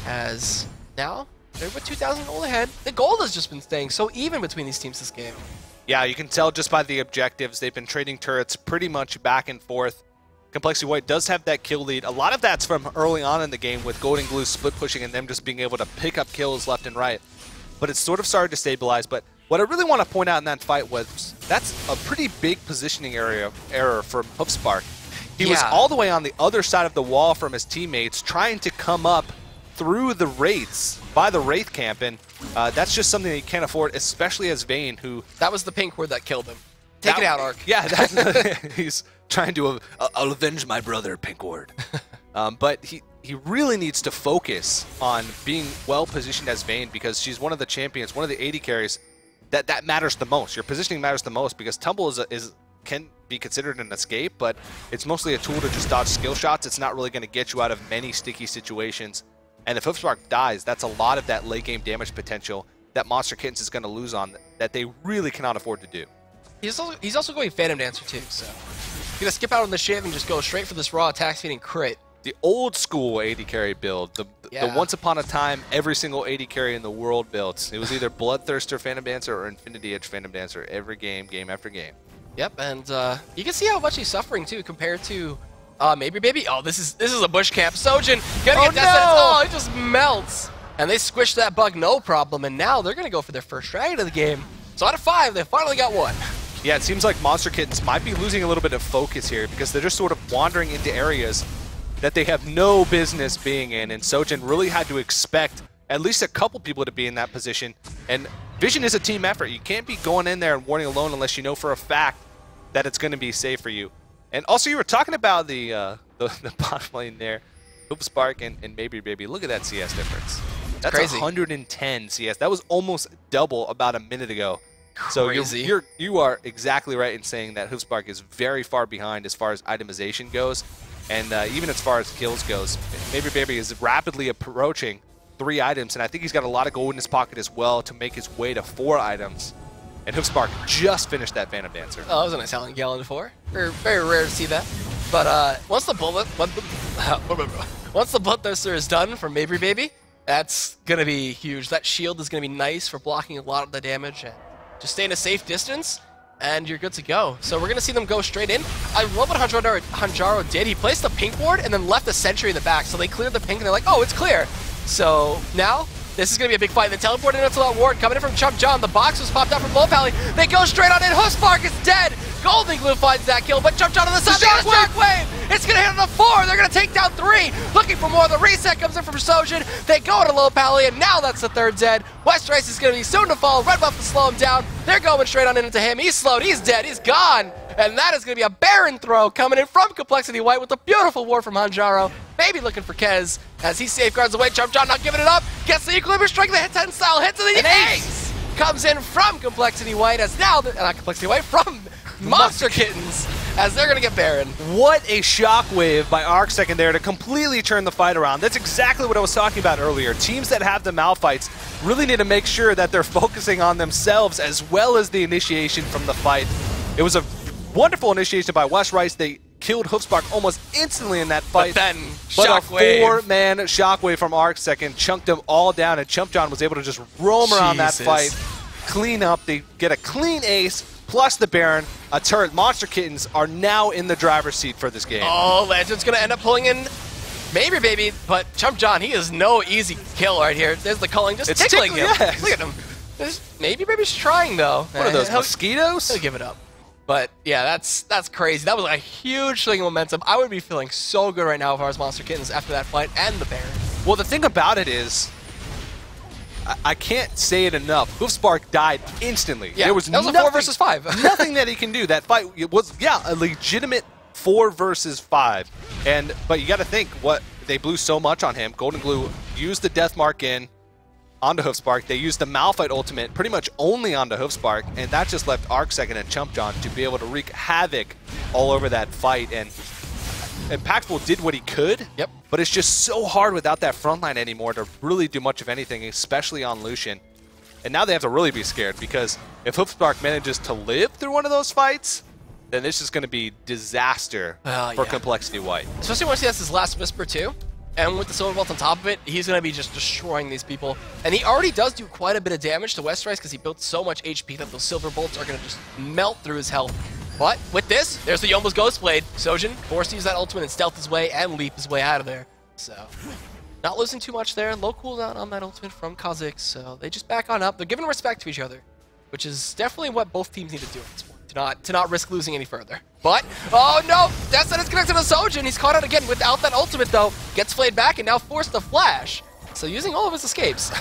As now, they're with 2,000 gold ahead. The gold has just been staying so even between these teams this game. Yeah, you can tell just by the objectives. They've been trading turrets pretty much back and forth. compLexity.White does have that kill lead. A lot of that's from early on in the game with Golden Glue split pushing and them just being able to pick up kills left and right. But it's sort of started to stabilize. But what I really want to point out in that fight was that's a pretty big positioning error from Hoof Spark. He was all the way on the other side of the wall from his teammates trying to come up through the Wraiths by the Wraith camp, and that's just something that you can't afford, especially as Vayne, who... That was the pink word that killed him. Take it out, Ark. Yeah, he's trying to I'll avenge my brother, pink word. But he really needs to focus on being well positioned as Vayne, because she's one of the champions, one of the AD carries that matters the most. Your positioning matters the most, because Tumble can be considered an escape, but it's mostly a tool to just dodge skill shots. It's not really going to get you out of many sticky situations. And if Hoof Spark dies, that's a lot of that late game damage potential that Monstar Kittenz is going to lose on that they really cannot afford to do. He's also going Phantom Dancer too, so he's going to skip out on the Shiv and just go straight for this raw attack speed and crit. The old school AD carry build, the once upon a time every single AD carry in the world built. It was either Bloodthirster Phantom Dancer or Infinity Edge Phantom Dancer every game, game after game. Yep, and you can see how much he's suffering too compared to maybe Baby. Oh, this is a bush camp. Sojin gonna get that. Oh, it just melts. And they squished that bug no problem, and now they're gonna go for their first dragon of the game. So out of 5, they finally got one. Yeah, it seems like Monstar Kittenz might be losing a little bit of focus here, because they're just sort of wandering into areas that they have no business being in, and Sojin really had to expect at least a couple people to be in that position. And Vision is a team effort. You can't be going in there and warding alone unless you know for a fact that it's going to be safe for you. And also, you were talking about the bottom lane there, Hoof Spark and Maybe Baby. Look at that CS difference. That's crazy. 110 CS. That was almost double about a minute ago. Crazy. So you are exactly right in saying that Hoof Spark is very far behind as far as itemization goes, and even as far as kills goes. Maybe Baby is rapidly approaching 3 items, and I think he's got a lot of gold in his pocket as well to make his way to 4 items. And Hoof Spark just finished that Phantom Dancer. Oh, that was a nice Howling Gale in 4. Very rare to see that. But once the Bloodthirster is done from Maybe Baby, that's going to be huge. That shield is going to be nice for blocking a lot of the damage. And just stay in a safe distance, and you're good to go. So we're going to see them go straight in. I love what Hanjaro did. He placed the pink ward and then left a sentry in the back. So they cleared the pink, and they're like, oh, it's clear. So now this is going to be a big fight. They teleported into that ward, coming in from ChumpJon. The box was popped up from Low Pally. They go straight on in. Hoof Spark is dead. Golden Glue finds that kill, but ChumpJon on the side. Shockwave! It's going to hit on the 4. They're going to take down 3. Looking for more. The reset comes in from Sojin. They go to Low Pally, and now that's the 3rd dead. Westrice is going to be soon to fall. Red buff to slow him down. They're going straight on into him. He's slowed. He's dead. He's gone. And that is going to be a Baron throw coming in from compLexity.White with a beautiful ward from Hanjaro. Maybe looking for Kez as he safeguards away. ChumpJon not giving it up. Gets the Equilibrium Strike, the hit 10 style hits, and the ace comes in from compLexity.White as now, not compLexity.White, from Monstar Kittenz as they're going to get Baron. What a shockwave by ArcSecond there to completely turn the fight around. That's exactly what I was talking about earlier. Teams that have the Malphights really need to make sure that they're focusing on themselves as well as the initiation from the fight. It was a wonderful initiation by Westrice. They killed Hoof Spark almost instantly in that fight. But then, shockwave. A 4-man shockwave from ArcSecond chunked them all down, and ChumpJon was able to just roam around that fight, clean up. They get a clean ace, plus the Baron, a turret. Monstar Kittenz are now in the driver's seat for this game. Oh, Legend's going to end up pulling in Maybe Baby, but ChumpJon, he is no easy kill right here. There's the culling, just tickling him. Yes. Look at him. Maybe Baby's trying, though. What are those, mosquitoes? He'll give it up. But yeah, that's crazy. That was a huge swing of momentum. I would be feeling so good right now if I was Monstar Kittenz after that fight and the Baron. Well, the thing about it is, I can't say it enough. Hoofspark died instantly. Yeah, there was that was nothing, a 4 versus 5. nothing that he can do. That fight was, yeah, a legitimate 4 versus 5. But you got to think what they blew so much on him. Golden Glue used the Death Mark in onto Hoofspark. They used the Malphite ultimate pretty much only onto Hoofspark, and that just left ArcSecond and ChumpJohn to be able to wreak havoc all over that fight. And Impactful did what he could, yep. But it's just so hard without that front line anymore to really do much of anything, especially on Lucian. And now they have to really be scared, because if Hoofspark manages to live through one of those fights, then this is going to be disaster for compLexity.White. Especially once he has his last Whisper too, and with the Silver Bolt on top of it, he's going to be just destroying these people. And he already does do quite a bit of damage to Westrise because he built so much HP that those Silver Bolts are going to just melt through his health. But with this, there's the Yomu's Ghost Blade. Sojin forced to use that ultimate and stealth his way and leap his way out of there. So, not losing too much there. Low cooldown on that ultimate from Kha'Zix, so they just back on up. They're giving respect to each other, which is definitely what both teams need to do at this point, to not risk losing any further. But, oh no! That's not connected to Sojin. He's caught out again without that ultimate though. Gets flayed back and now forced to flash. So using all of his escapes.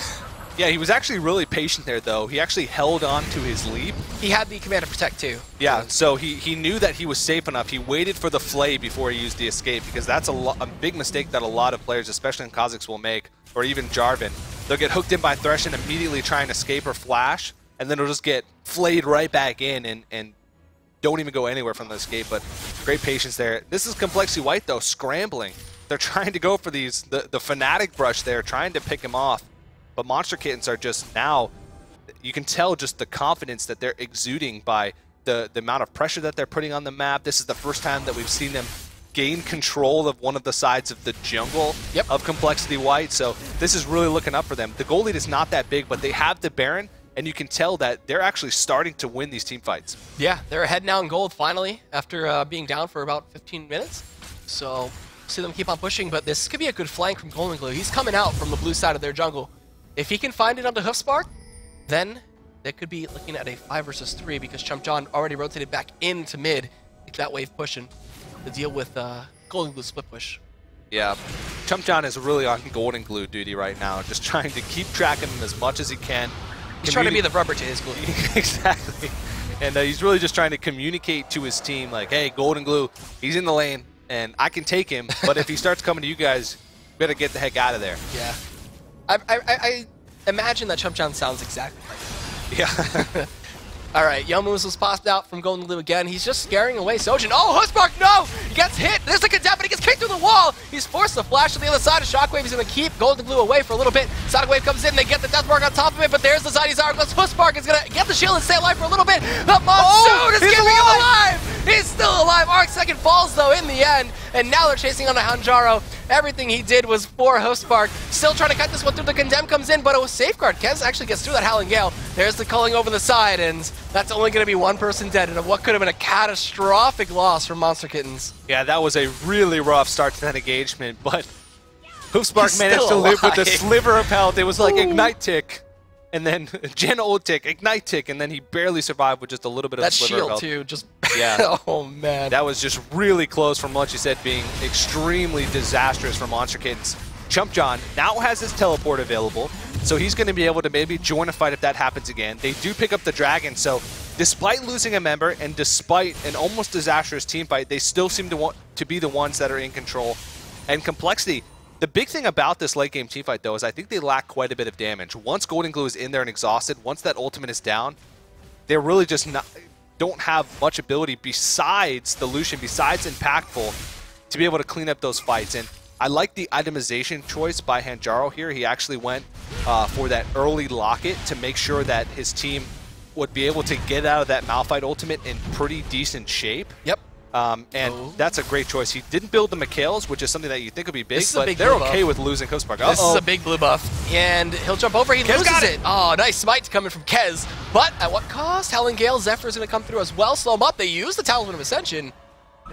Yeah, he was actually really patient there, though. He actually held on to his leap. He had the command to protect, too. Yeah, so he knew that he was safe enough. He waited for the flay before he used the escape, because that's a big mistake that a lot of players, especially in Kha'Zix, will make, or even Jarvan. They'll get hooked in by Thresh and immediately try and escape or flash, and then it'll just get flayed right back in and don't even go anywhere from the escape, but great patience there. This is compLexity.White, though, scrambling. They're trying to go for the Fnatic brush there, trying to pick him off. But Monstar Kittenz are just now, you can tell just the confidence that they're exuding by the amount of pressure that they're putting on the map. This is the first time that we've seen them gain control of one of the sides of the jungle of compLexity.White. So this is really looking up for them. The goal lead is not that big, but they have the Baron, and you can tell that they're actually starting to win these team fights. Yeah, they're ahead now in gold finally after being down for about 15 minutes. So see them keep on pushing, but this could be a good flank from Golden Glue. He's coming out from the blue side of their jungle. If he can find it onto Hoofspark, then they could be looking at a 5 versus 3 because ChumpJohn already rotated back into mid, get that wave pushing to deal with Golden Glue split push. Yeah, ChumpJohn is really on Golden Glue duty right now, just trying to keep track of him as much as he can. He's trying to be the rubber to his glue. Exactly. And he's really just trying to communicate to his team, like, hey, Golden Glue, he's in the lane, and I can take him, but if he starts coming to you guys, you better get the heck out of there. Yeah. I imagine that ChumpJohn sounds exactly like that. Yeah. All right, Yomu's was popped out from Golden Glue again. He's just scaring away Sojin. Oh, Hoofspark, no! He gets hit. There's a condemn, but he gets kicked through the wall. He's forced to flash to the other side of Shockwave. He's going to keep Golden Glue away for a little bit. Sonic Wave comes in. They get the Death Mark on top of it, but there's the Zaydi's Hourglass. Hoofspark is going to get the shield and stay alive for a little bit. The Monsoon is keeping him alive! He's still alive. ArcSecond falls, though, in the end, and now they're chasing on a Hanjaro. Everything he did was for Hoofspark. Still trying to cut this one through. The condemn comes in, but it was safeguard. Kez actually gets through that Howling Gale. There's the culling over the side, and that's only going to be one person dead in what could have been a catastrophic loss for Monstar Kittenz. Yeah, that was a really rough start to that engagement, but Hoofspark managed to live with a sliver of health. It was like Ignite Tick, and then Gen Ult Tick, Ignite Tick, and then he barely survived with just a little bit of that sliver of health. That shield, too, just... Yeah. Oh, man. That was just really close from what you said, being extremely disastrous for Monstar Kittenz. ChumpJohn now has his teleport available, so he's going to be able to maybe join a fight if that happens again. They do pick up the dragon, so despite losing a member and despite an almost disastrous team fight, they still seem to want to be the ones that are in control. And compLexity, the big thing about this late game team fight, though, is I think they lack quite a bit of damage. Once Golden Glue is in there and exhausted, once that ultimate is down, they're really just don't have much ability besides the Lucian, besides Impactful, to be able to clean up those fights. And I like the itemization choice by Hanjaro here. He actually went for that early locket to make sure that his team would be able to get out of that Malphite ultimate in pretty decent shape. Yep. And that's a great choice. He didn't build the Mikhails, which is something that you think would be big, but big they're okay with losing Hoofspark. This is a big blue buff, and he'll jump over. He loses it. Oh, nice smite coming from Kez, but at what cost? Howling Gale, Zephyr is going to come through as well, slow him up. They use the Talisman of Ascension,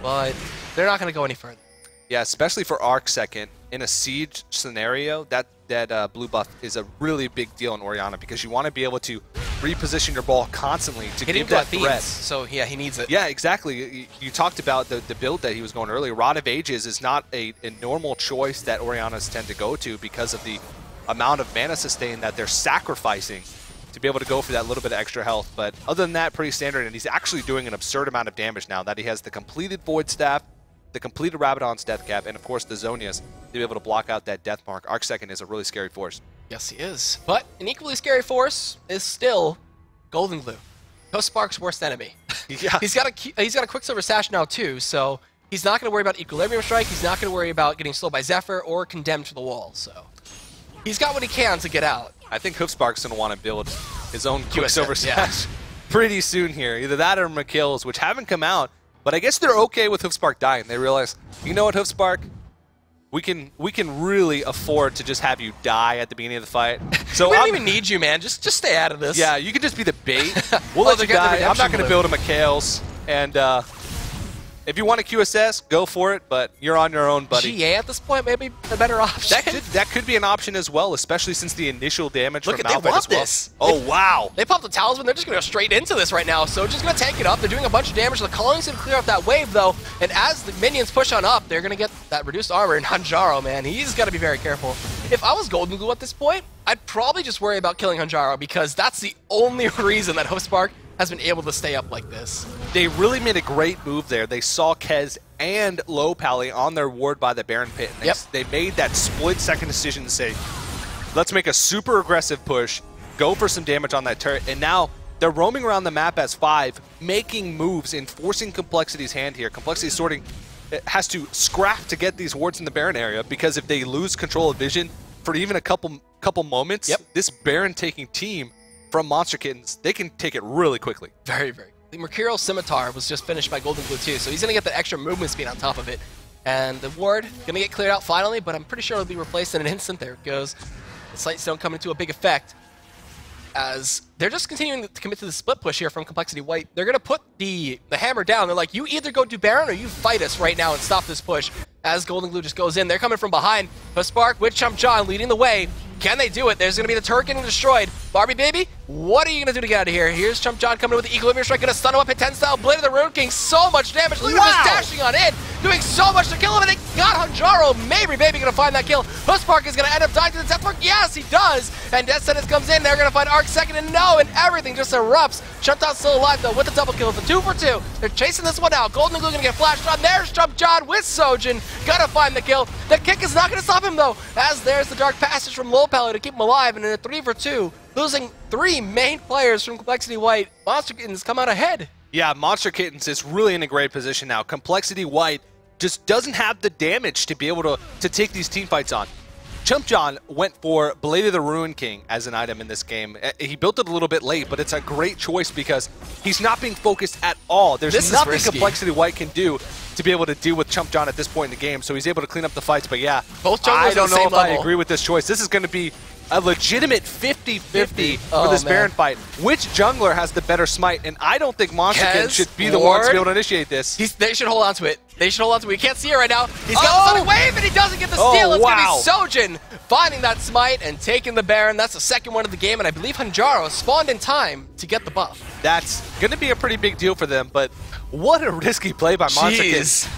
but they're not going to go any further. Yeah, especially for ArcSecond. In a siege scenario, that blue buff is a really big deal in Orianna because you want to be able to reposition your ball constantly to give that threat. So yeah, he needs it. Yeah, exactly. You talked about the build that he was going earlier. Rod of Ages is not a normal choice that Oriannas tend to go to because of the amount of mana sustain that they're sacrificing to be able to go for that little bit of extra health. But other than that, pretty standard, and he's actually doing an absurd amount of damage now that he has the completed Void Staff, the completed Rabadon's Death Cap, and of course the Zonias to be able to block out that Death Mark. Arcsecond is a really scary force. Yes, he is. But an equally scary force is still Golden Glue, CoSpark's worst enemy. Yeah. He's got a Quicksilver Sash now too, so he's not going to worry about Equilibrium Strike. He's not going to worry about getting slowed by Zephyr or condemned to the wall. So he's got what he can to get out. I think CoSpark's going to want to build his own Quicksilver Sash pretty soon here. Either that or McKills, which haven't come out. But I guess they're okay with Hoofspark dying. They realize, you know what, Hoofspark? We can really afford to just have you die at the beginning of the fight. So we don't even need you, man. Just stay out of this. Yeah, you can just be the bait. We'll let you die. I'm not going to build a McHale's. And if you want a QSS, go for it, but you're on your own, buddy. GA at this point may be a better option. That could be an option as well, especially since the initial damage from Malphite they want as well. this. Oh, wow. They popped the Talisman. They're just going to go straight into this right now. So just going to tank it up. They're doing a bunch of damage. The Colony's going to clear up that wave, though. And as the minions push on up, they're going to get that reduced armor. And Hanjaro, man, he's got to be very careful. If I was Golden Glue at this point, I'd probably just worry about killing Hanjaro because that's the only reason that Hoofspark has been able to stay up like this. They really made a great move there. They saw Kez and Low Pally on their ward by the Baron Pit. And they made that split-second decision to say, let's make a super aggressive push, go for some damage on that turret, and now they're roaming around the map as 5, making moves and forcing Complexity's hand here. Complexity sorting has to scrap to get these wards in the Baron area because if they lose control of vision for even a couple moments, this Baron-taking team from Monstar Kittenz, they can take it really quickly. Very, very. The Mercurial Scimitar was just finished by Golden Glue too, so he's going to get the extra movement speed on top of it. And the ward going to get cleared out finally, but I'm pretty sure it'll be replaced in an instant. There it goes. The Sightstone coming into a big effect as they're just continuing to commit to the split push here from compLexity.White. They're going to put the hammer down. They're like, you either go do Baron or you fight us right now and stop this push. As Golden Glue just goes in, they're coming from behind. Spark with Chump John leading the way. Can they do it? There's going to be the turret getting destroyed. Barbie baby, what are you going to do to get out of here? Here's Chump John coming in with the Equilibrium Strike, going to stun him up at 10 style. Blade of the Rune King, so much damage. Look at this dashing on in, doing so much to kill him, and they got Hanjaro. Maybe baby going to find that kill. Spark is going to end up dying to the Death Mark. Yes, he does. And Death Sentence comes in. They're going to find Arcsecond, and no, and everything just erupts. Chump John's still alive, though, with the double kill. It's a 2 for 2. They're chasing this one out. Golden Glue going to get flashed on. There's Chump John with Sojin. Going to find the kill. The kick is not going to stop him, though, as there's the Dark Passage from Low Pally to keep him alive, and in a 3 for 2, losing 3 main players from compLexity.White, Monstar Kittenz come out ahead. Yeah, Monstar Kittenz is really in a great position now. compLexity.White just doesn't have the damage to be able to take these team fights on. Chump John went for Blade of the Ruin King as an item in this game. He built it a little bit late, but it's a great choice because he's not being focused at all. There's nothing compLexity.White can do to be able to deal with Chump John at this point in the game, so he's able to clean up the fights. But yeah, I don't know if I agree with this choice. This is going to be a legitimate 50-50 for this Baron fight. Which jungler has the better smite? And I don't think Monstar Kittenz should be the ones to be able to initiate this. They should hold on to it. They should hold on to it. We can't see it right now. He's got the Sonic Wave, and he doesn't get the steal. It's going to be Sojin finding that smite and taking the Baron. That's the second one of the game, and I believe Hanjaro spawned in time to get the buff. That's going to be a pretty big deal for them, but what a risky play by Monstar Kittenz.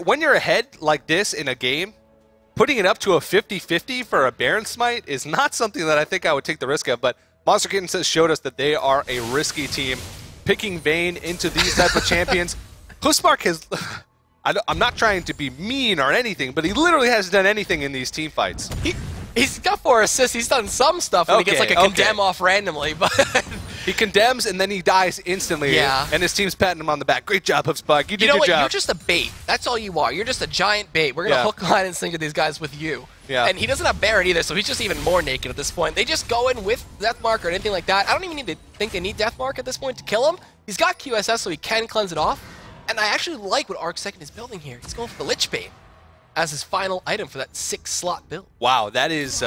When you're ahead like this in a game, putting it up to a 50-50 for a Baron smite is not something that I think I would take the risk of, but Monstar Kittenz has showed us that they are a risky team, picking Vayne into these type of champions. Hoofspark has... I'm not trying to be mean or anything, but he literally hasn't done anything in these team fights. He's got 4 assists. He's done some stuff when he gets like a condemn off randomly, but... He condemns and then he dies instantly. Yeah. And his team's patting him on the back. Great job, Hoofspark. You did your job. You're just a bait. That's all you are. You're just a giant bait. We're going to hook, line, and sinker these guys with you. Yeah. And he doesn't have Baron either, so he's just even more naked at this point. They just go in with Deathmark or anything like that. I don't even need to think they need Deathmark at this point to kill him. He's got QSS, so he can cleanse it off. And I actually like what Arcsecond is building here. He's going for the Lich Bait as his final item for that 6-slot build. Wow, that is...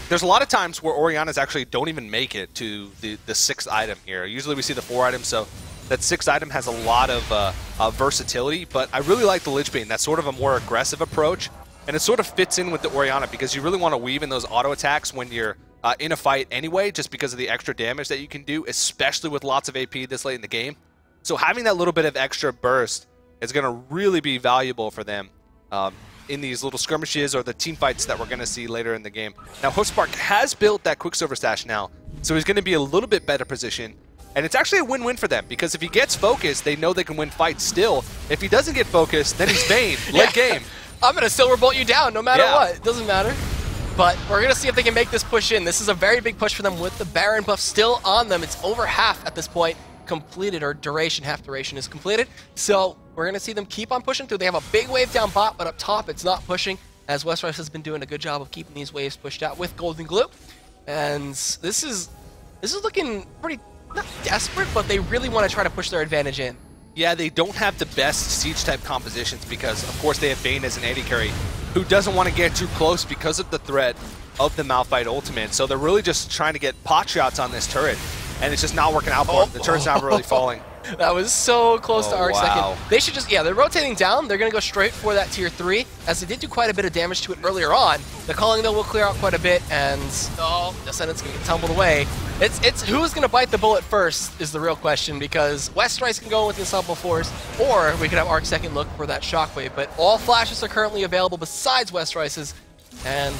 There's a lot of times where Oriannas actually don't even make it to the 6th item here. Usually we see the 4 items, so that 6th item has a lot of versatility, but I really like the Lich Bane. That's sort of a more aggressive approach, and it sort of fits in with the Orianna because you really want to weave in those auto attacks when you're in a fight anyway, just because of the extra damage that you can do, especially with lots of AP this late in the game. So having that little bit of extra burst is going to really be valuable for them. in these little skirmishes or the team fights that we're going to see later in the game. Now, Hookspark has built that Quicksilver stash now, so he's going to be a little bit better position. And it's actually a win-win for them, because if he gets focused, they know they can win fights still. If he doesn't get focused, then he's Vayne, late game. I'm going to Silver Bolt you down no matter what. It doesn't matter. But we're going to see if they can make this push in. This is a very big push for them with the Baron buff still on them. It's over half at this point completed, or duration, half duration is completed. So we're going to see them keep on pushing through. They have a big wave down bot, but up top it's not pushing, as Westrice has been doing a good job of keeping these waves pushed out with Golden Glue. And this is looking pretty, not desperate, but they really want to try to push their advantage in. Yeah, they don't have the best siege-type compositions because, of course, they have Vayne as an AD carry who doesn't want to get too close because of the threat of the Malphite ultimate. So they're really just trying to get pot shots on this turret, and it's just not working out for them. The turret's not really falling. That was so close to Arc wow. second. They should just, they're rotating down. They're going to go straight for that tier 3, as they did do quite a bit of damage to it earlier on. The calling, though, will clear out quite a bit, and Descendant's going to get tumbled away. It's who's going to bite the bullet first is the real question, because Westrice can go with the Unstoppable Force, or we could have Arc second look for that Shockwave. But all flashes are currently available besides Westrice's. And,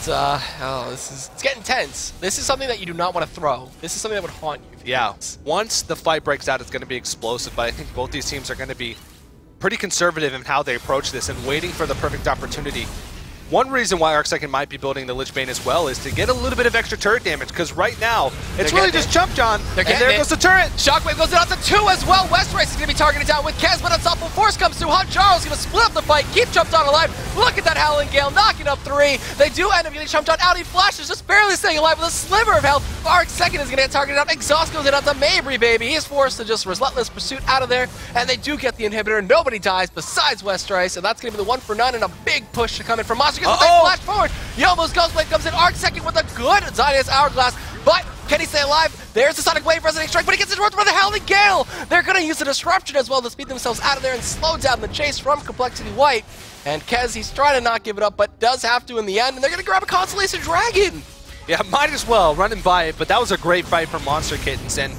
it's getting tense. This is something that you do not want to throw. This is something that would haunt you. Yeah, once the fight breaks out, it's going to be explosive, but I think both these teams are going to be pretty conservative in how they approach this and waiting for the perfect opportunity. One reason why ArcSecond might be building the Lich Bane as well is to get a little bit of extra turret damage, because right now, it's really just Chump John, and there goes the turret! Shockwave goes out to 2 as well. Westrice is going to be targeted down with Kez, but Unstoppable Force comes through. Hajjaro's going to split up the fight, keep Chump John alive. Look at that Howling Gale, knocking up 3. They do end up getting Chump John out. He flashes, just barely staying alive with a sliver of health. ArcSecond is going to get targeted out. Exhaust goes in out to Mabry, baby. He is forced to just relentless pursuit out of there, and they do get the inhibitor. Nobody dies besides Westrice, and that's going to be the 1 for none, and a big push to come in from Monster. Gets the big flash forward. Yomo's Ghostblade comes in. ArcSecond with a good Zynius Hourglass, but can he stay alive? There's the Sonic Wave Resonating Strike, but he gets interrupted by the Howling Gale. They're going to use the Disruption as well to speed themselves out of there and slow down the chase from compLexity.White. And Kez, he's trying to not give it up, but does have to in the end, and they're going to grab a Constellation Dragon. Yeah, might as well, running by it, but that was a great fight from Monstar Kittenz, and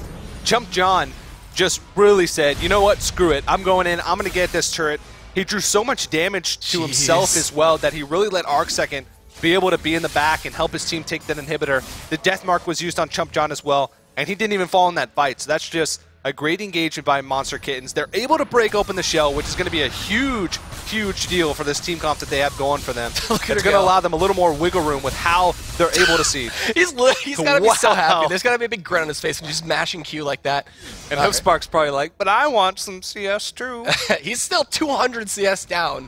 Chump John just really said, you know what, screw it, I'm going in, I'm going to get this turret. He drew so much damage to himself as well that he really let ArcSecond be able to be in the back and help his team take that inhibitor. The Death Mark was used on Chump John as well, and he didn't even fall in that fight, so that's just a great engagement by Monstar Kittenz. They're able to break open the shell, which is going to be a huge, huge deal for this team comp that they have going for them. It's going to allow them a little more wiggle room with how they're able to see. He's got to be so happy. There's got to be a big grin on his face when he's mashing Q like that. And Hookspark's probably like, but I want some CS too. He's still 200 CS down.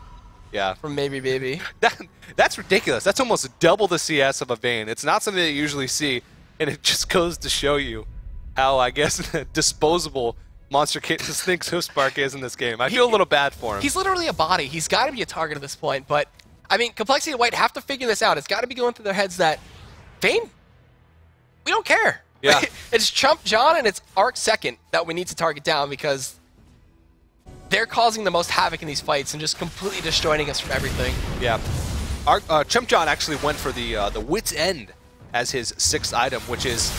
Yeah. From Maybe Baby. That's ridiculous. That's almost double the CS of a Vayne. It's not something that you usually see, and it just goes to show you how, I guess, disposable Monstar Kittenz thinks Hookspark is in this game. I feel a little bad for him. He's literally a body. He's got to be a target at this point, but, I mean, compLexity.White have to figure this out. It's got to be going through their heads that, Vayne, we don't care. Yeah. It's Chump John and it's ArcSecond that we need to target down, because they're causing the most havoc in these fights and just completely destroying us from everything. Yeah. Chump John actually went for the Wit's End as his 6th item, which is,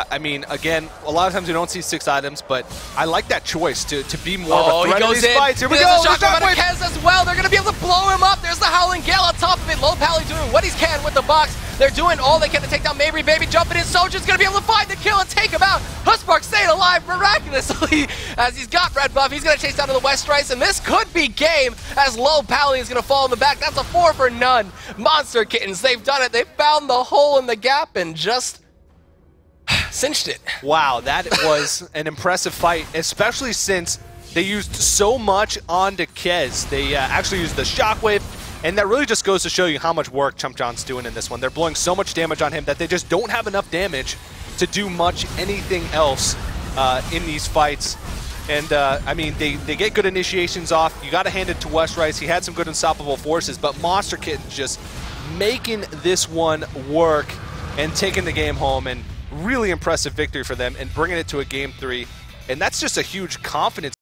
I mean, again, a lot of times we don't see 6 items, but I like that choice to be more of a threat in these fights. Here we go! There's a Shockwave Kez as well. They're going to be able to blow him up. There's the Howling Gale on top of it. Low Pally doing what he can with the box. They're doing all they can to take down Mabry, baby. Jumping in. Soldier's going to be able to find the kill and take him out. Hookspark staying alive miraculously as he's got red buff. He's going to chase down to the Westrice, and this could be game as Low Pally is going to fall in the back. That's a 4 for none. Monstar Kittenz, they've done it. They found the hole in the gap and just cinched it. Wow, that was an impressive fight, especially since they used so much onto Kez. They actually used the Shockwave, and that really just goes to show you how much work Chump John's doing in this one. They're blowing so much damage on him that they just don't have enough damage to do much anything else in these fights. And, I mean, they get good initiations off. You got to hand it to Westrice. He had some good unstoppable forces, but Monstar Kittenz just making this one work and taking the game home, and really impressive victory for them and bringing it to a Game 3. And that's just a huge confidence